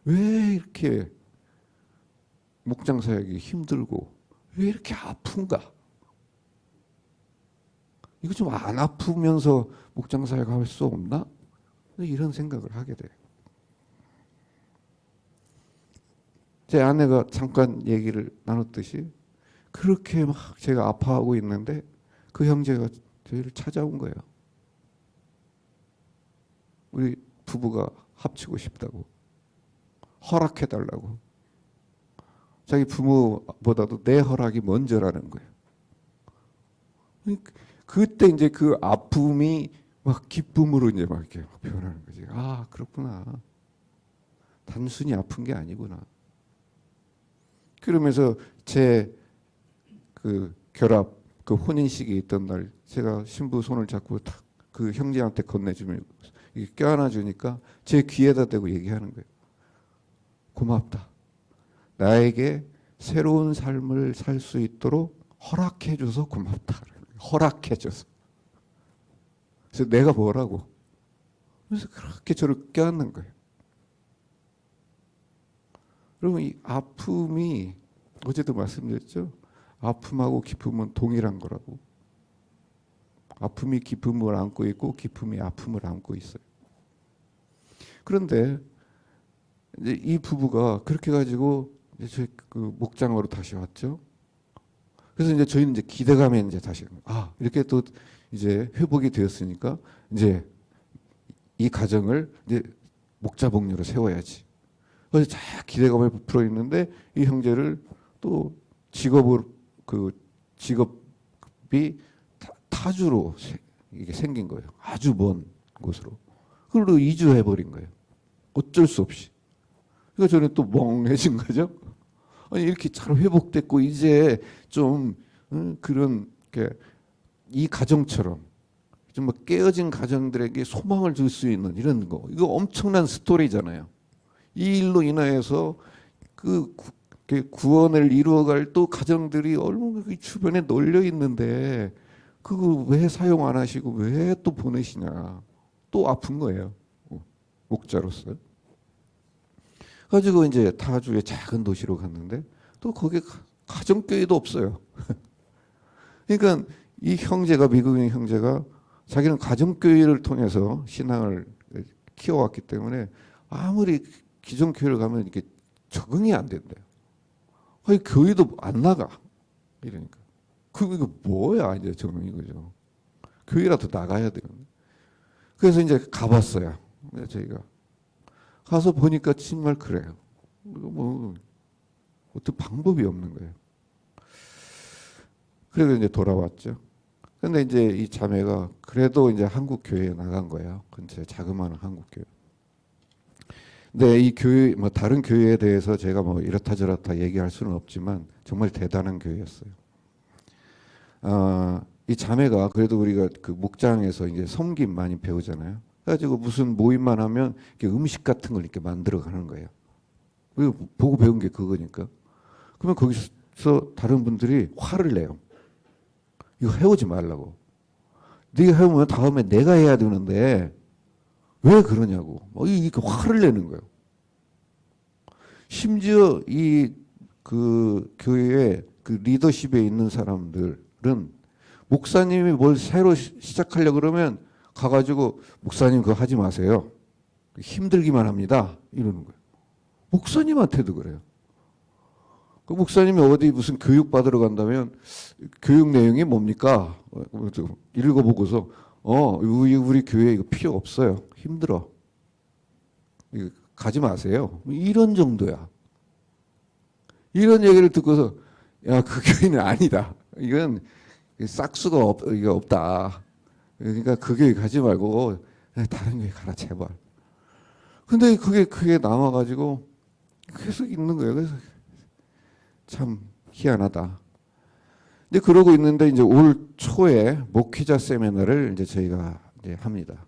왜 이렇게 목장 사역이 힘들고 왜 이렇게 아픈가? 이거 좀 안 아프면서 목장 사역 할 수 없나? 이런 생각을 하게 돼요. 제 아내가 잠깐 얘기를 나눴듯이 그렇게 막 제가 아파하고 있는데 그 형제가 저희를 찾아온 거예요. 우리 부부가 합치고 싶다고, 허락해달라고. 자기 부모보다도 내 허락이 먼저라는 거예요. 그때 이제 그 아픔이 막 기쁨으로 이제 막 이렇게 변하는 거지. 아, 그렇구나. 단순히 아픈 게 아니구나. 그러면서 제 그 결합, 그 혼인식이 있던 날 제가 신부 손을 잡고 탁 그 형제한테 건네주면 이게 껴안아 주니까 제 귀에다 대고 얘기하는 거예요. 고맙다. 나에게 새로운 삶을 살 수 있도록 허락해줘서 고맙다. 허락해줘서. 그래서 내가 뭐라고. 그래서 그렇게 저를 껴안는 거예요. 여러분, 이 아픔이 어제도 말씀드렸죠. 아픔하고 기쁨은 동일한 거라고. 아픔이 기쁨을 안고 있고 기쁨이 아픔을 안고 있어요. 그런데 이제 이 부부가 그렇게 가지고 이제 저희 그 목장으로 다시 왔죠. 그래서 이제 저희는 이제 기대감에 이제 다시 이렇게 또 이제 회복이 되었으니까 이제 이 가정을 이제 목자복류로 세워야지. 그래서 잘 기대감에 부풀어 있는데 이 형제를 또 직업이 타주로 이게 생긴 거예요. 아주 먼 곳으로. 그걸로 이주해 버린 거예요. 어쩔 수 없이. 그러니까 저는 또 멍해진 거죠. 아니 이렇게 잘 회복됐고 이제 좀 그런 이 가정처럼 좀 뭐 깨어진 가정들에게 소망을 줄 수 있는 이런 거. 이거 엄청난 스토리잖아요. 이 일로 인하여서 그 구원을 이루어갈 또 가정들이 얼마나 그 주변에 널려 있는데 그거 왜 사용 안 하시고 왜 또 보내시냐. 또 아픈 거예요. 목자로서. 가지고 이제 타주의 작은 도시로 갔는데 또 거기에 가정교회도 없어요. 그러니까 이 형제가, 미국인 형제가 자기는 가정교회를 통해서 신앙을 키워왔기 때문에 아무리 기존 교회를 가면 이렇게 적응이 안 된대요. 아니 교회도 안 나가. 이러니까. 이거 뭐야 이제 적응이 거죠. 교회라도 나가야 되는데. 그래서 이제 가봤어요. 저희가 가서 보니까 정말 그래요. 뭐 어떤 방법이 없는 거예요. 그래서 이제 돌아왔죠. 근데 이제 이 자매가 그래도 이제 한국 교회에 나간 거예요. 근처에 자그마한 한국 교회. 근데 이 교회 뭐 다른 교회에 대해서 제가 뭐 이렇다 저렇다 얘기할 수는 없지만 정말 대단한 교회였어요. 이 자매가 그래도 우리가 그 목장에서 이제 섬김 많이 배우잖아요. 그래가지고 무슨 모임만 하면 이렇게 음식 같은 걸 이렇게 만들어 가는 거예요. 우리가 보고 배운 게 그거니까. 그러면 거기서 다른 분들이 화를 내요. 이거 해오지 말라고. 네가 해오면 다음에 내가 해야 되는데 왜 그러냐고. 이렇게 화를 내는 거예요. 심지어 이 그 교회의 그 리더십에 있는 사람들은 목사님이 뭘 새로 시작하려고 그러면 가가지고 목사님 그거 하지 마세요. 힘들기만 합니다. 이러는 거예요. 목사님한테도 그래요. 그 목사님이 어디 무슨 교육 받으러 간다면 교육 내용이 뭡니까? 읽어보고서 우리 교회 이거 필요 없어요. 힘들어. 이거 가지 마세요. 이런 정도야. 이런 얘기를 듣고서 야, 그 교회는 아니다. 이건 싹수가 없다. 그러니까 그 교회 가지 말고 다른 교회 가라 제발. 근데 그게 남아가지고 계속 있는 거예요. 그래서 참 희한하다. 근데 그러고 있는데 이제 올 초에 목회자 세미나를 이제 저희가 이제 합니다.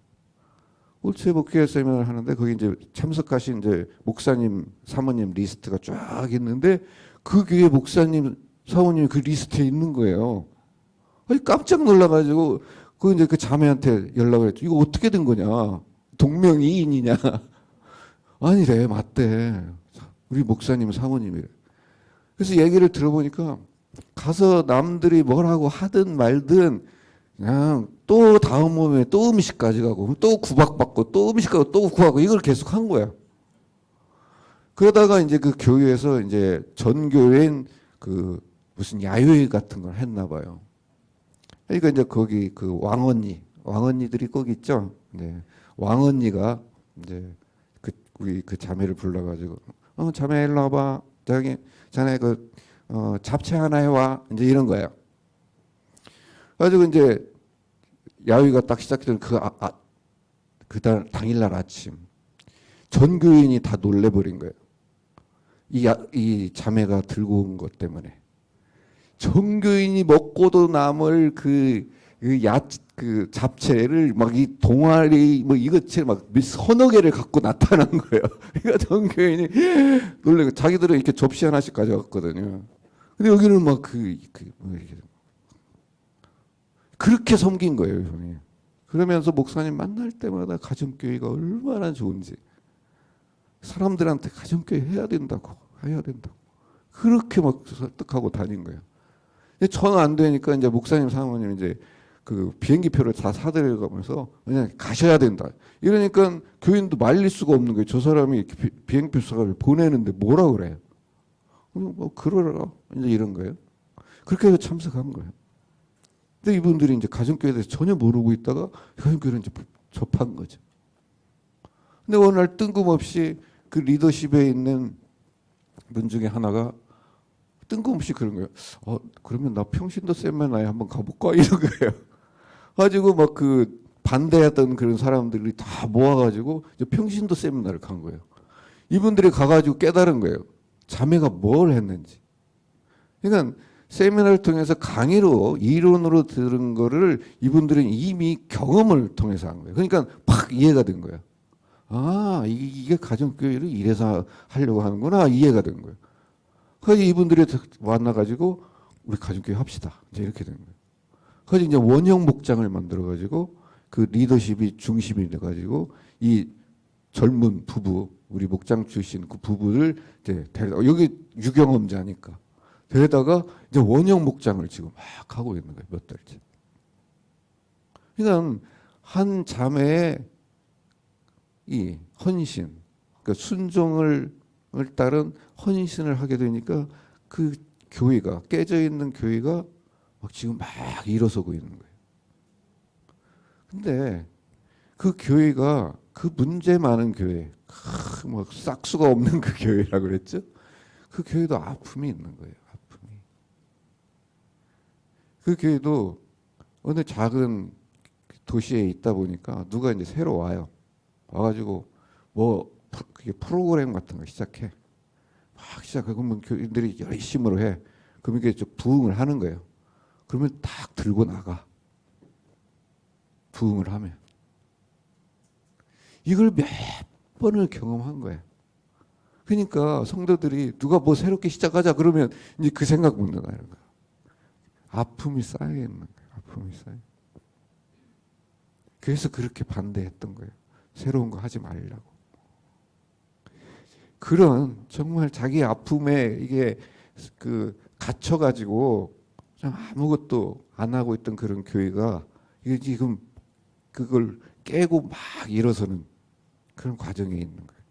올 초에 목회자 세미나를 하는데 거기 이제 참석하신 이제 목사님, 사모님 리스트가 쫙 있는데 그 교회 목사님, 사모님이 그 리스트에 있는 거예요. 아니 깜짝 놀라가지고 그 이제 그 자매한테 연락을 했죠. 이거 어떻게 된 거냐? 동명이인이냐? 아니래, 맞대. 우리 목사님, 사모님이래. 그래서 얘기를 들어보니까 가서 남들이 뭐라고 하든 말든 그냥 또 다음 몸에 또 음식 가져가고 또 구박받고 또 음식 가고 또 구하고 이걸 계속 한 거야. 그러다가 이제 그 교회에서 이제 전교회인 그 무슨 야유회 같은 걸 했나 봐요. 그러니까 이제 거기 그 왕언니들이 거기 있죠. 네. 왕언니가 이제 우리 그 자매를 불러가지고 자매 일로 와봐. 저기 자네 잡채 하나 해와. 이제 이런 거예요. 가지고 이제 야유회가 딱 시작되는 당일날 아침 전 교인이 다 놀래버린 거예요. 이 자매가 들고 온 것 때문에 전 교인이 먹고도 남을 그 잡채를 막 이 동아리 뭐 이것처럼 막 서너 개를 갖고 나타난 거예요. 그러니까 전 교인이 놀래고 자기들은 이렇게 접시 하나씩 가져갔거든요. 근데 여기는 막 뭐 이렇게 그렇게 섬긴 거예요, 형이. 그러면서 목사님 만날 때마다 가정교회가 얼마나 좋은지. 사람들한테 가정교회 해야 된다고. 그렇게 막 설득하고 다닌 거예요. 전 안 되니까 이제 목사님 사모님 이제 그 비행기표를 다 사들여가면서 그냥 가셔야 된다. 이러니까 교인도 말릴 수가 없는 거예요. 저 사람이 비행표 사를 보내는데 뭐라 그래요? 뭐 그러라 이제 이런 거예요. 그렇게 해서 참석한 거예요. 근데 이분들이 이제 가정교회에 대해서 전혀 모르고 있다가 가정교회를 이제 접한 거죠. 근데 어느 날 뜬금없이 그 리더십에 있는 분 중에 하나가 뜬금없이 그런 거예요. 그러면 나 평신도 세미나에 한번 가볼까? 이런 거예요. 가지고 막 그 반대했던 그런 사람들이 다 모아가지고 이제 평신도 세미나를 간 거예요. 이분들이 가가지고 깨달은 거예요. 자매가 뭘 했는지. 그러니까 세미나를 통해서 강의로 이론으로 들은 거를 이분들은 이미 경험을 통해서 한 거예요. 그러니까 팍 이해가 된 거예요. 아, 이게 가정교회를 이래서 하려고 하는구나 이해가 된 거예요. 그래서 이분들이 만나가지고 우리 가정교회 합시다. 이제 이렇게 된 거예요. 그래서 이제 원형 목장을 만들어가지고 그 리더십이 중심이 돼가지고 이 젊은 부부 우리 목장 출신 그 부부를 이제 데려다 여기 유경험자니까 데려다가 이제 원형 목장을 지금 막 하고 있는 거예요. 몇 달째. 그러니까 한 자매의 이 헌신, 그러니까 순종을 따른 헌신을 하게 되니까 그 교회가 깨져 있는 교회가 막 지금 막 일어서고 있는 거예요. 근데 그 교회가 그 문제 많은 교회, 뭐 싹수가 없는 그 교회라고 그랬죠. 그 교회도 아픔이 있는 거예요. 아픔이. 그 교회도 어느 작은 도시에 있다 보니까 누가 이제 새로 와가지고 뭐 그게 프로그램 같은 거 시작해. 막 시작하면 교인들이 열심으로 해. 그럼 이게 좀 부흥을 하는 거예요. 그러면 딱 들고 나가. 부흥을 하면. 이걸 몇 번을 경험한 거예요. 그러니까 성도들이 누가 뭐 새롭게 시작하자 그러면 이제 그 생각 못 나가는 거예요. 아픔이 쌓여 있는 거예요. 아픔이 쌓여. 그래서 그렇게 반대했던 거예요. 새로운 거 하지 말라고. 그런 정말 자기 아픔에 이게 그 갇혀가지고 아무것도 안 하고 있던 그런 교회가 이게 지금 그걸 깨고 막 일어서는 그런 과정에 있는 거예요.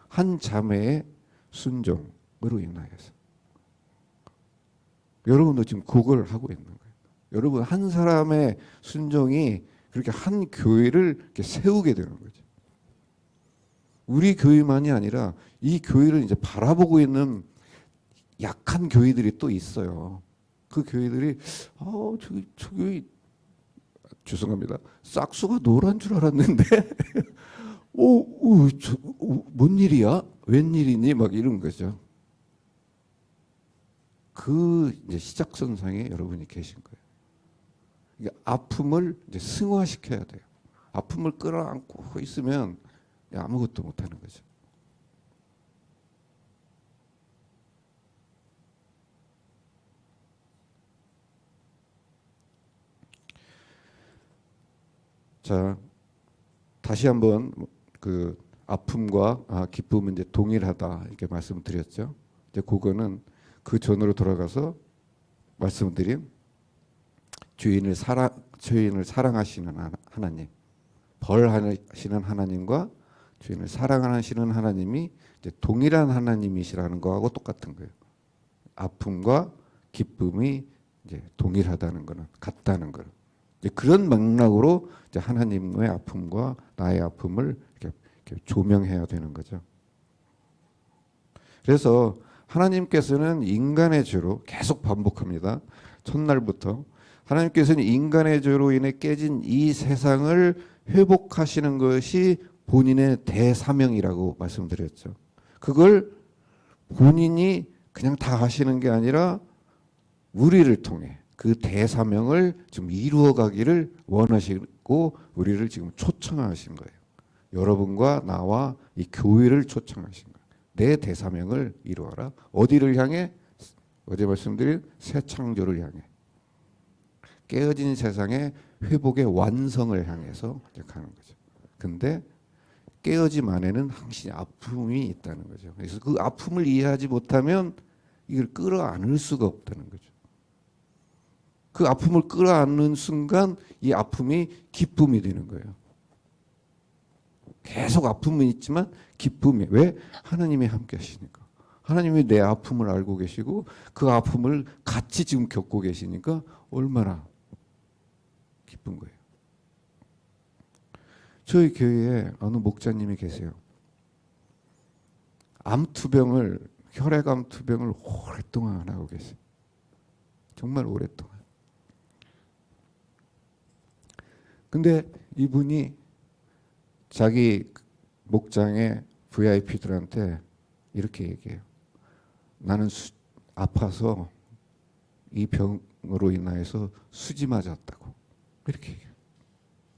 한 자매의 순종으로 인하여서. 여러분도 지금 그걸 하고 있는 거예요. 여러분 한 사람의 순종이 그렇게 한 교회를 이렇게 세우게 되는 거죠. 우리 교회만이 아니라 이 교회를 이제 바라보고 있는 약한 교회들이 또 있어요. 그 교회들이 저 교회 죄송합니다. 싹수가 노란 줄 알았는데 뭔 일이야? 웬일이니? 막 이런 거죠. 그 이제 시작선상에 여러분이 계신 거예요. 이게 아픔을 이제 승화시켜야 돼요. 아픔을 끌어안고 있으면 아무것도 못하는 거죠. 자, 다시 한번 그 아픔과 기쁨은 이제 동일하다 이렇게 말씀드렸죠. 이제 그거는 그 전으로 돌아가서 말씀드린 죄인을 사랑하시는 하나님, 벌하시는 하나님과 주인을 사랑하시는 하나님이 이제 동일한 하나님이시라는 거하고 똑같은 거예요. 아픔과 기쁨이 이제 동일하다는 거는, 같다는 거는. 이제 그런 맥락으로 이제 하나님의 아픔과 나의 아픔을 이렇게 조명해야 되는 거죠. 그래서 하나님께서는 인간의 죄로 계속 반복합니다. 첫날부터 하나님께서는 인간의 죄로 인해 깨진 이 세상을 회복하시는 것이 본인의 대사명이라고 말씀드렸죠. 그걸 본인이 그냥 다 하시는 게 아니라 우리를 통해 그 대사명을 좀 이루어가기를 원하시고 우리를 지금 초청하신 거예요. 여러분과 나와 이 교회를 초청하신 거예요. 내 대사명을 이루어라. 어디를 향해? 어제 말씀드린 새 창조를 향해. 깨어진 세상의 회복의 완성을 향해서 가는 거죠. 근데 깨어짐 안에는 항상 아픔이 있다는 거죠. 그래서 그 아픔을 이해하지 못하면 이걸 끌어안을 수가 없다는 거죠. 그 아픔을 끌어안는 순간 이 아픔이 기쁨이 되는 거예요. 계속 아픔은 있지만 기쁨이. 왜? 하나님이 함께 하시니까. 하나님이 내 아픔을 알고 계시고 그 아픔을 같이 지금 겪고 계시니까 얼마나 기쁜 거예요. 저희 교회에 어느 목사님이 계세요. 혈액암 투병을 오랫동안 하고 계세요. 정말 오랫동안. 근데 이분이 자기 목장의 VIP들한테 이렇게 얘기해요. 나는 아파서 이 병으로 인하여서 수지 맞았다고. 이렇게 얘기해요.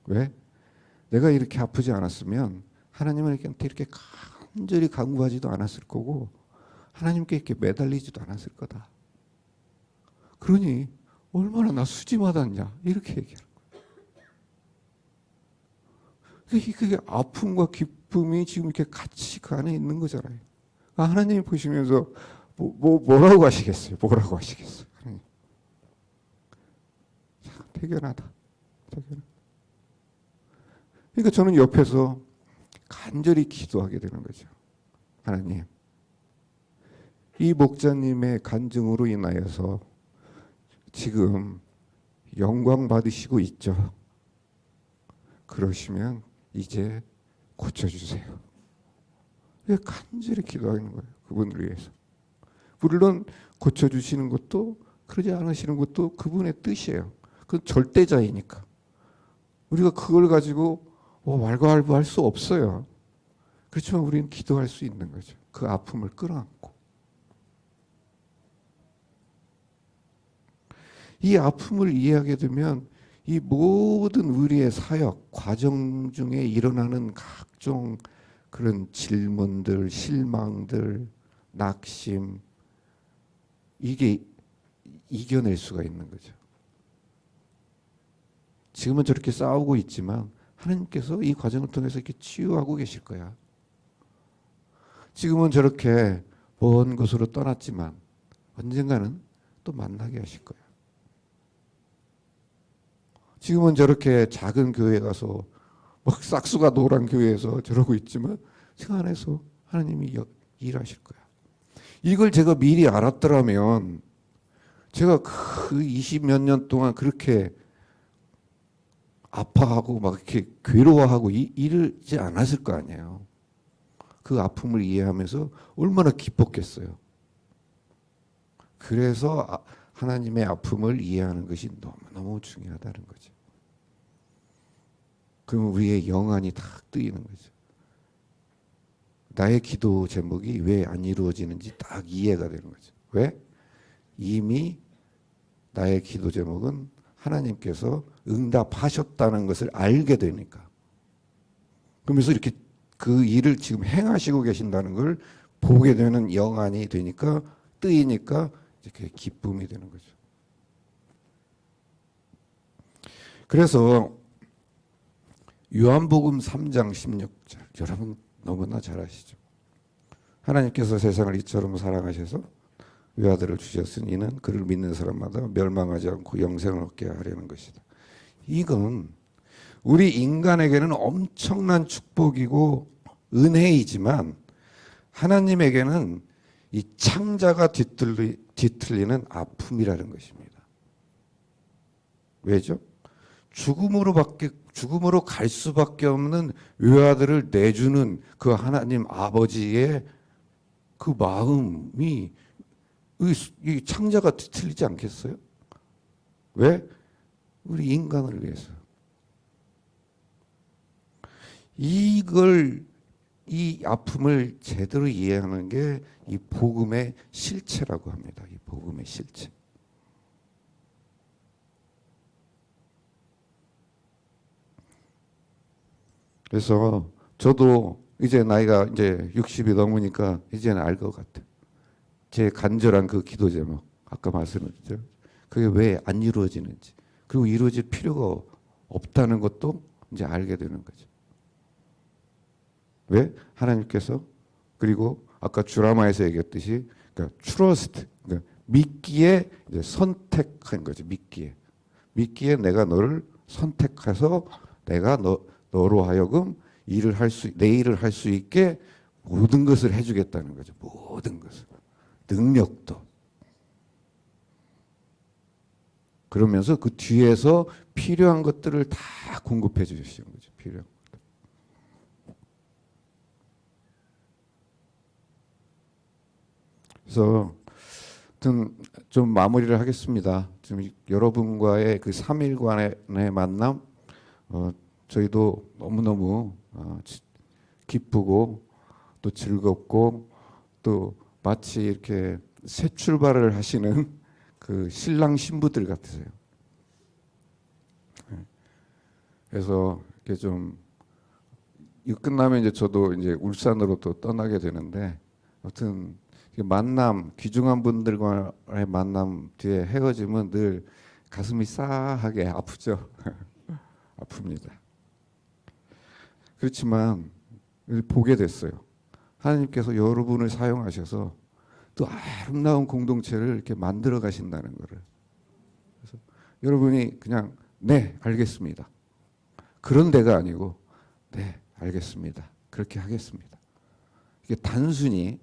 왜? 내가 이렇게 아프지 않았으면 하나님을 이렇게 간절히 간구하지도 않았을 거고 하나님께 이렇게 매달리지도 않았을 거다. 그러니 얼마나 나 수지 맞았냐 이렇게 얘기하는 거예요. 그게 아픔과 기쁨이 지금 이렇게 같이 그 안에 있는 거잖아요. 하나님이 보시면서 뭐라고 하시겠어요? 뭐라고 하시겠어요? 하나님. 참 대견하다. 그러니까 저는 옆에서 간절히 기도하게 되는 거죠. 하나님, 이 목자님의 간증으로 인하여서 지금 영광 받으시고 있죠. 그러시면 이제 고쳐주세요. 간절히 기도하는 거예요. 그분을 위해서. 물론 고쳐주시는 것도 그러지 않으시는 것도 그분의 뜻이에요. 그건 절대자이니까. 우리가 그걸 가지고 왈가왈부할 수 없어요. 그렇지만 우리는 기도할 수 있는 거죠. 그 아픔을 끌어안고. 이 아픔을 이해하게 되면 이 모든 우리의 사역, 과정 중에 일어나는 각종 그런 질문들, 실망들, 낙심, 이게 이겨낼 수가 있는 거죠. 지금은 저렇게 싸우고 있지만 하나님께서 이 과정을 통해서 이렇게 치유하고 계실 거야. 지금은 저렇게 먼 곳으로 떠났지만 언젠가는 또 만나게 하실 거야. 지금은 저렇게 작은 교회에 가서 막 싹수가 노란 교회에서 저러고 있지만 그 안에서 하나님이 일하실 거야. 이걸 제가 미리 알았더라면 제가 그 20몇 년 동안 그렇게 아파하고 막 이렇게 괴로워하고 이러지 않았을 거 아니에요. 그 아픔을 이해하면서 얼마나 기뻤겠어요. 그래서 하나님의 아픔을 이해하는 것이 너무너무 중요하다는 거죠. 그러면 우리의 영안이 딱 뜨이는 거죠. 나의 기도 제목이 왜 안 이루어지는지 딱 이해가 되는 거죠. 왜? 이미 나의 기도 제목은 하나님께서 응답하셨다는 것을 알게 되니까. 그러면서 이렇게 그 일을 지금 행하시고 계신다는 걸 보게 되는 영안이 되니까 뜨이니까 이렇게 기쁨이 되는 거죠. 그래서 요한복음 3장 16절 여러분 너무나 잘 아시죠? 하나님께서 세상을 이처럼 사랑하셔서 외아들을 주셨으니 이는 그를 믿는 사람마다 멸망하지 않고 영생을 얻게 하려는 것이다. 이건 우리 인간에게는 엄청난 축복이고 은혜이지만 하나님에게는 이 창자가 뒤틀리는 아픔이라는 것입니다. 왜죠? 죽음으로 갈 수밖에 없는 외아들을 내주는 그 하나님 아버지의 그 마음이 이 창자가 뒤틀리지 않겠어요? 왜? 우리 인간을 위해서. 이 아픔을 제대로 이해하는 게 이 복음의 실체라고 합니다. 이 복음의 실체. 그래서 저도 이제 나이가 이제 60이 넘으니까 이제는 알 것 같아요. 제 간절한 그 기도 제목, 아까 말씀드렸죠. 그게 왜 안 이루어지는지, 그리고 이루어질 필요가 없다는 것도 이제 알게 되는 거죠. 왜? 하나님께서, 그리고 아까 주라마에서 얘기했듯이, 그러니까 trust, 그러니까 믿기에 이제 선택한 거죠. 믿기에 내가 너를 선택해서 내가 너로 하여금 내 일을 할 수 있게 모든 것을 해주겠다는 거죠. 모든 것을. 능력도. 그러면서 그 뒤에서 필요한 것들을 다 공급해 주시는 거죠. 필요한 것들. 그래서 좀 마무리를 하겠습니다. 지금 여러분과의 그 3일간의 만남, 저희도 너무너무 기쁘고 또 즐겁고 또 마치 이렇게 새 출발을 하시는 그 신랑 신부들 같으세요. 그래서 이렇게 좀 이거 끝나면 이제 저도 이제 울산으로 또 떠나게 되는데, 아무튼 만남, 귀중한 분들과의 만남 뒤에 헤어짐은 늘 가슴이 싸하게 아프죠. 아픕니다. 그렇지만 보게 됐어요. 하나님께서 여러분을 사용하셔서 또 아름다운 공동체를 이렇게 만들어 가신다는 것을. 그래서 여러분이 그냥 네, 알겠습니다. 그런 데가 아니고 네, 알겠습니다. 그렇게 하겠습니다. 이게 단순히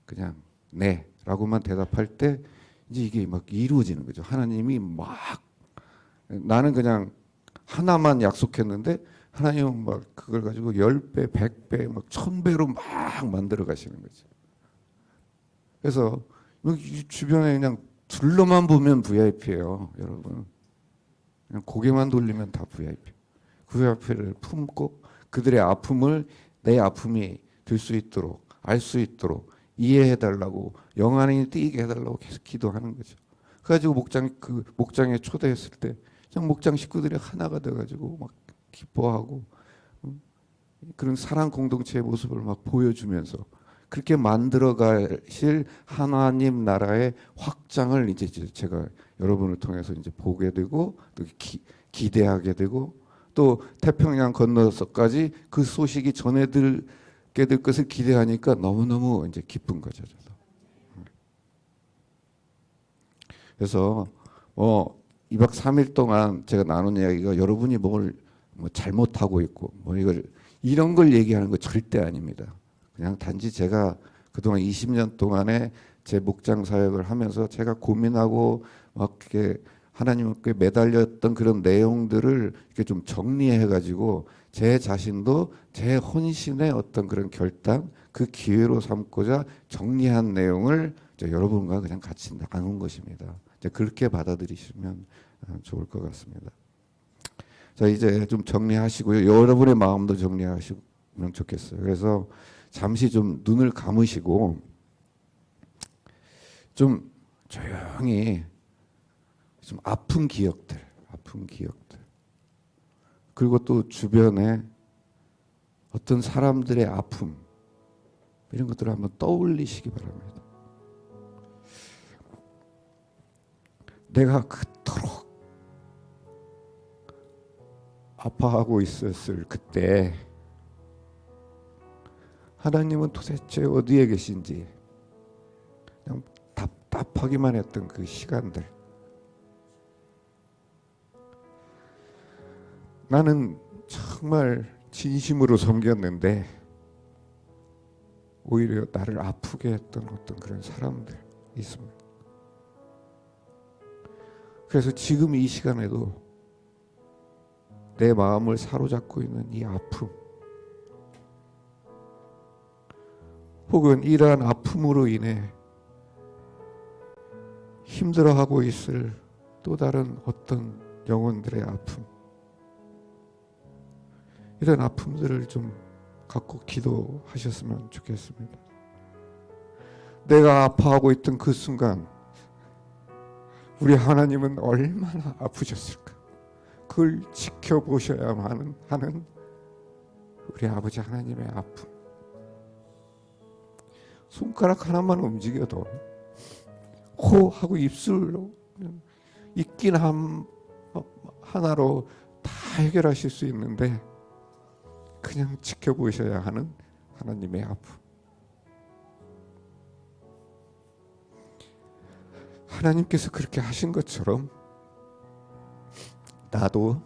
그냥 네라고만 대답할 때 이제 이게 막 이루어지는 거죠. 하나님이 막, 나는 그냥 하나만 약속했는데 하나님은 막 그걸 가지고 10배, 100배, 막 1000배로 막 만들어 가시는 거죠. 그래서 이 주변에 그냥 둘러만 보면 VIP예요, 여러분. 그냥 고개만 돌리면 다 VIP. 그 VIP를 품고 그들의 아픔을 내 아픔이 될 수 있도록, 알 수 있도록 이해해달라고, 영안이 띄게 해달라고 계속 기도하는 거죠. 그래가지고 목장에 초대했을 때 그냥 목장 식구들이 하나가 돼가지고 막 기뻐하고, 그런 사랑 공동체의 모습을 막 보여주면서 그렇게 만들어 가실 하나님 나라의 확장을 이제 제가 여러분을 통해서 이제 보게 되고 또 기대하게 되고, 또 태평양 건너서까지 그 소식이 전해들게 될 것을 기대하니까 너무너무 이제 기쁜 거죠. 저도. 그래서 2박 3일 동안 제가 나눈 이야기가 여러분이 뭘 잘못하고 있고 이런 걸 얘기하는 거 절대 아닙니다. 그냥 단지 제가 그동안 20년 동안에 제 목장 사역을 하면서 제가 고민하고 막 이렇게 하나님께 매달렸던 그런 내용들을 이렇게 좀 정리해가지고 제 자신도 제 혼신의 어떤 그런 결단, 그 기회로 삼고자 정리한 내용을 여러분과 그냥 같이 나눈 것입니다. 그렇게 받아들이시면 좋을 것 같습니다. 자, 이제 좀 정리하시고요. 여러분의 마음도 정리하시면 좋겠어요. 그래서 잠시 좀 눈을 감으시고 좀 조용히 좀 아픈 기억들, 그리고 또 주변에 어떤 사람들의 아픔, 이런 것들을 한번 떠올리시기 바랍니다. 내가 그토록 아파하고 있었을 그때 하나님은 도대체 어디에 계신지 그냥 답답하기만 했던 그 시간들, 나는 정말 진심으로 섬겼는데 오히려 나를 아프게 했던 어떤 그런 사람들 있습니다. 그래서 지금 이 시간에도 내 마음을 사로잡고 있는 이 아픔, 혹은 이러한 아픔으로 인해 힘들어하고 있을 또 다른 어떤 영혼들의 아픔, 이런 아픔들을 좀 갖고 기도하셨으면 좋겠습니다. 내가 아파하고 있던 그 순간 우리 하나님은 얼마나 아프셨을까? 그걸 지켜보셔야만 하는 우리 아버지 하나님의 아픔. 손가락 하나만 움직여도 코하고 입술로 입긴 하나로 다 해결하실 수 있는데 그냥 지켜보셔야 하는 하나님의 아픔. 하나님께서 그렇게 하신 것처럼 나도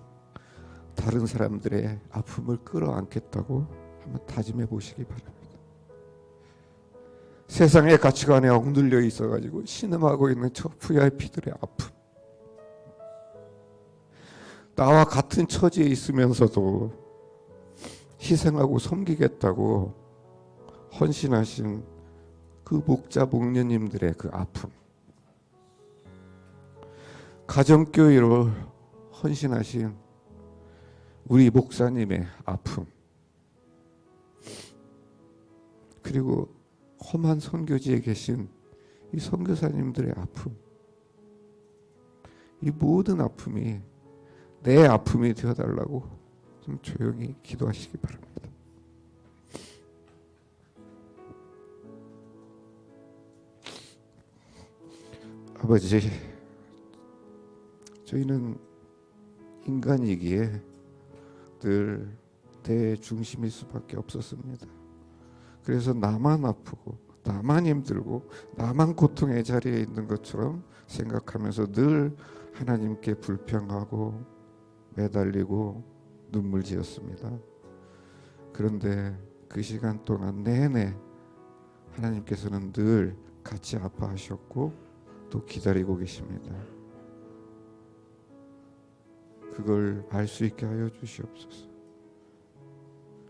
다른 사람들의 아픔을 끌어안겠다고 한번 다짐해 보시기 바랍니다. 세상의 가치관에 억눌려 있어가지고 신음하고 있는 저 VIP들의 아픔, 나와 같은 처지에 있으면서도 희생하고 섬기겠다고 헌신하신 그 목자 목녀님들의 그 아픔, 가정교회로 헌신하신 우리 목사님의 아픔, 그리고 험한 선교지에 계신 이 선교사님들의 아픔, 이 모든 아픔이 내 아픔이 되어달라고 좀 조용히 기도하시기 바랍니다. 아버지, 저희는 인간이기에 늘 내 중심일 수밖에 없었습니다. 그래서 나만 아프고 나만 힘들고 나만 고통의 자리에 있는 것처럼 생각하면서 늘 하나님께 불평하고 매달리고 눈물 지었습니다. 그런데 그 시간 동안 내내 하나님께서는 늘 같이 아파하셨고 또 기다리고 계십니다. 그걸 알 수 있게 하여 주시옵소서.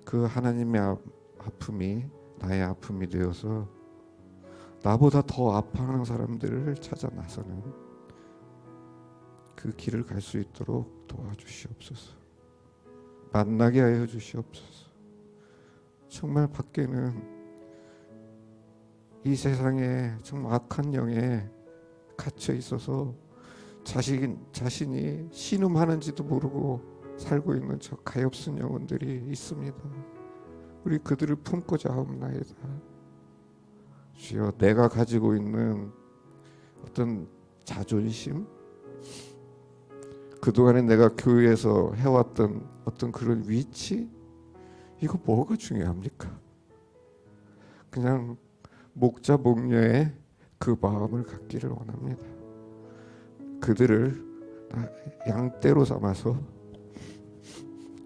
그 하나님의 아픔이 나의 아픔이 되어서 나보다 더 아파하는 사람들을 찾아 나서는 그 길을 갈 수 있도록 도와주시옵소서. 만나게 하여 주시옵소서. 정말 밖에는 이 세상에 정말 악한 영에 갇혀 있어서 자신이 신음하는지도 모르고 살고 있는 저 가엾은 영혼들이 있습니다. 우리 그들을 품고자 하옵나이다. 주여, 내가 가지고 있는 어떤 자존심, 그동안에 내가 교회에서 해왔던 어떤 그런 위치, 이거 뭐가 중요합니까? 그냥 목자 목녀의 그 마음을 갖기를 원합니다. 그들을 양떼로 삼아서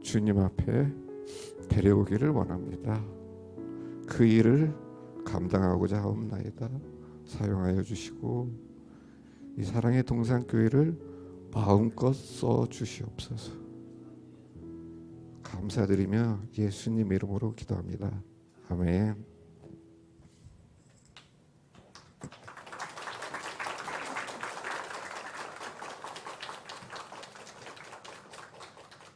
주님 앞에 데려오기를 원합니다. 그 일을 감당하고자 하옵나이다. 사용하여 주시고 이 사랑의 동산교회를 마음껏 써 주시옵소서. 감사드리며 예수님 이름으로 기도합니다. 아멘.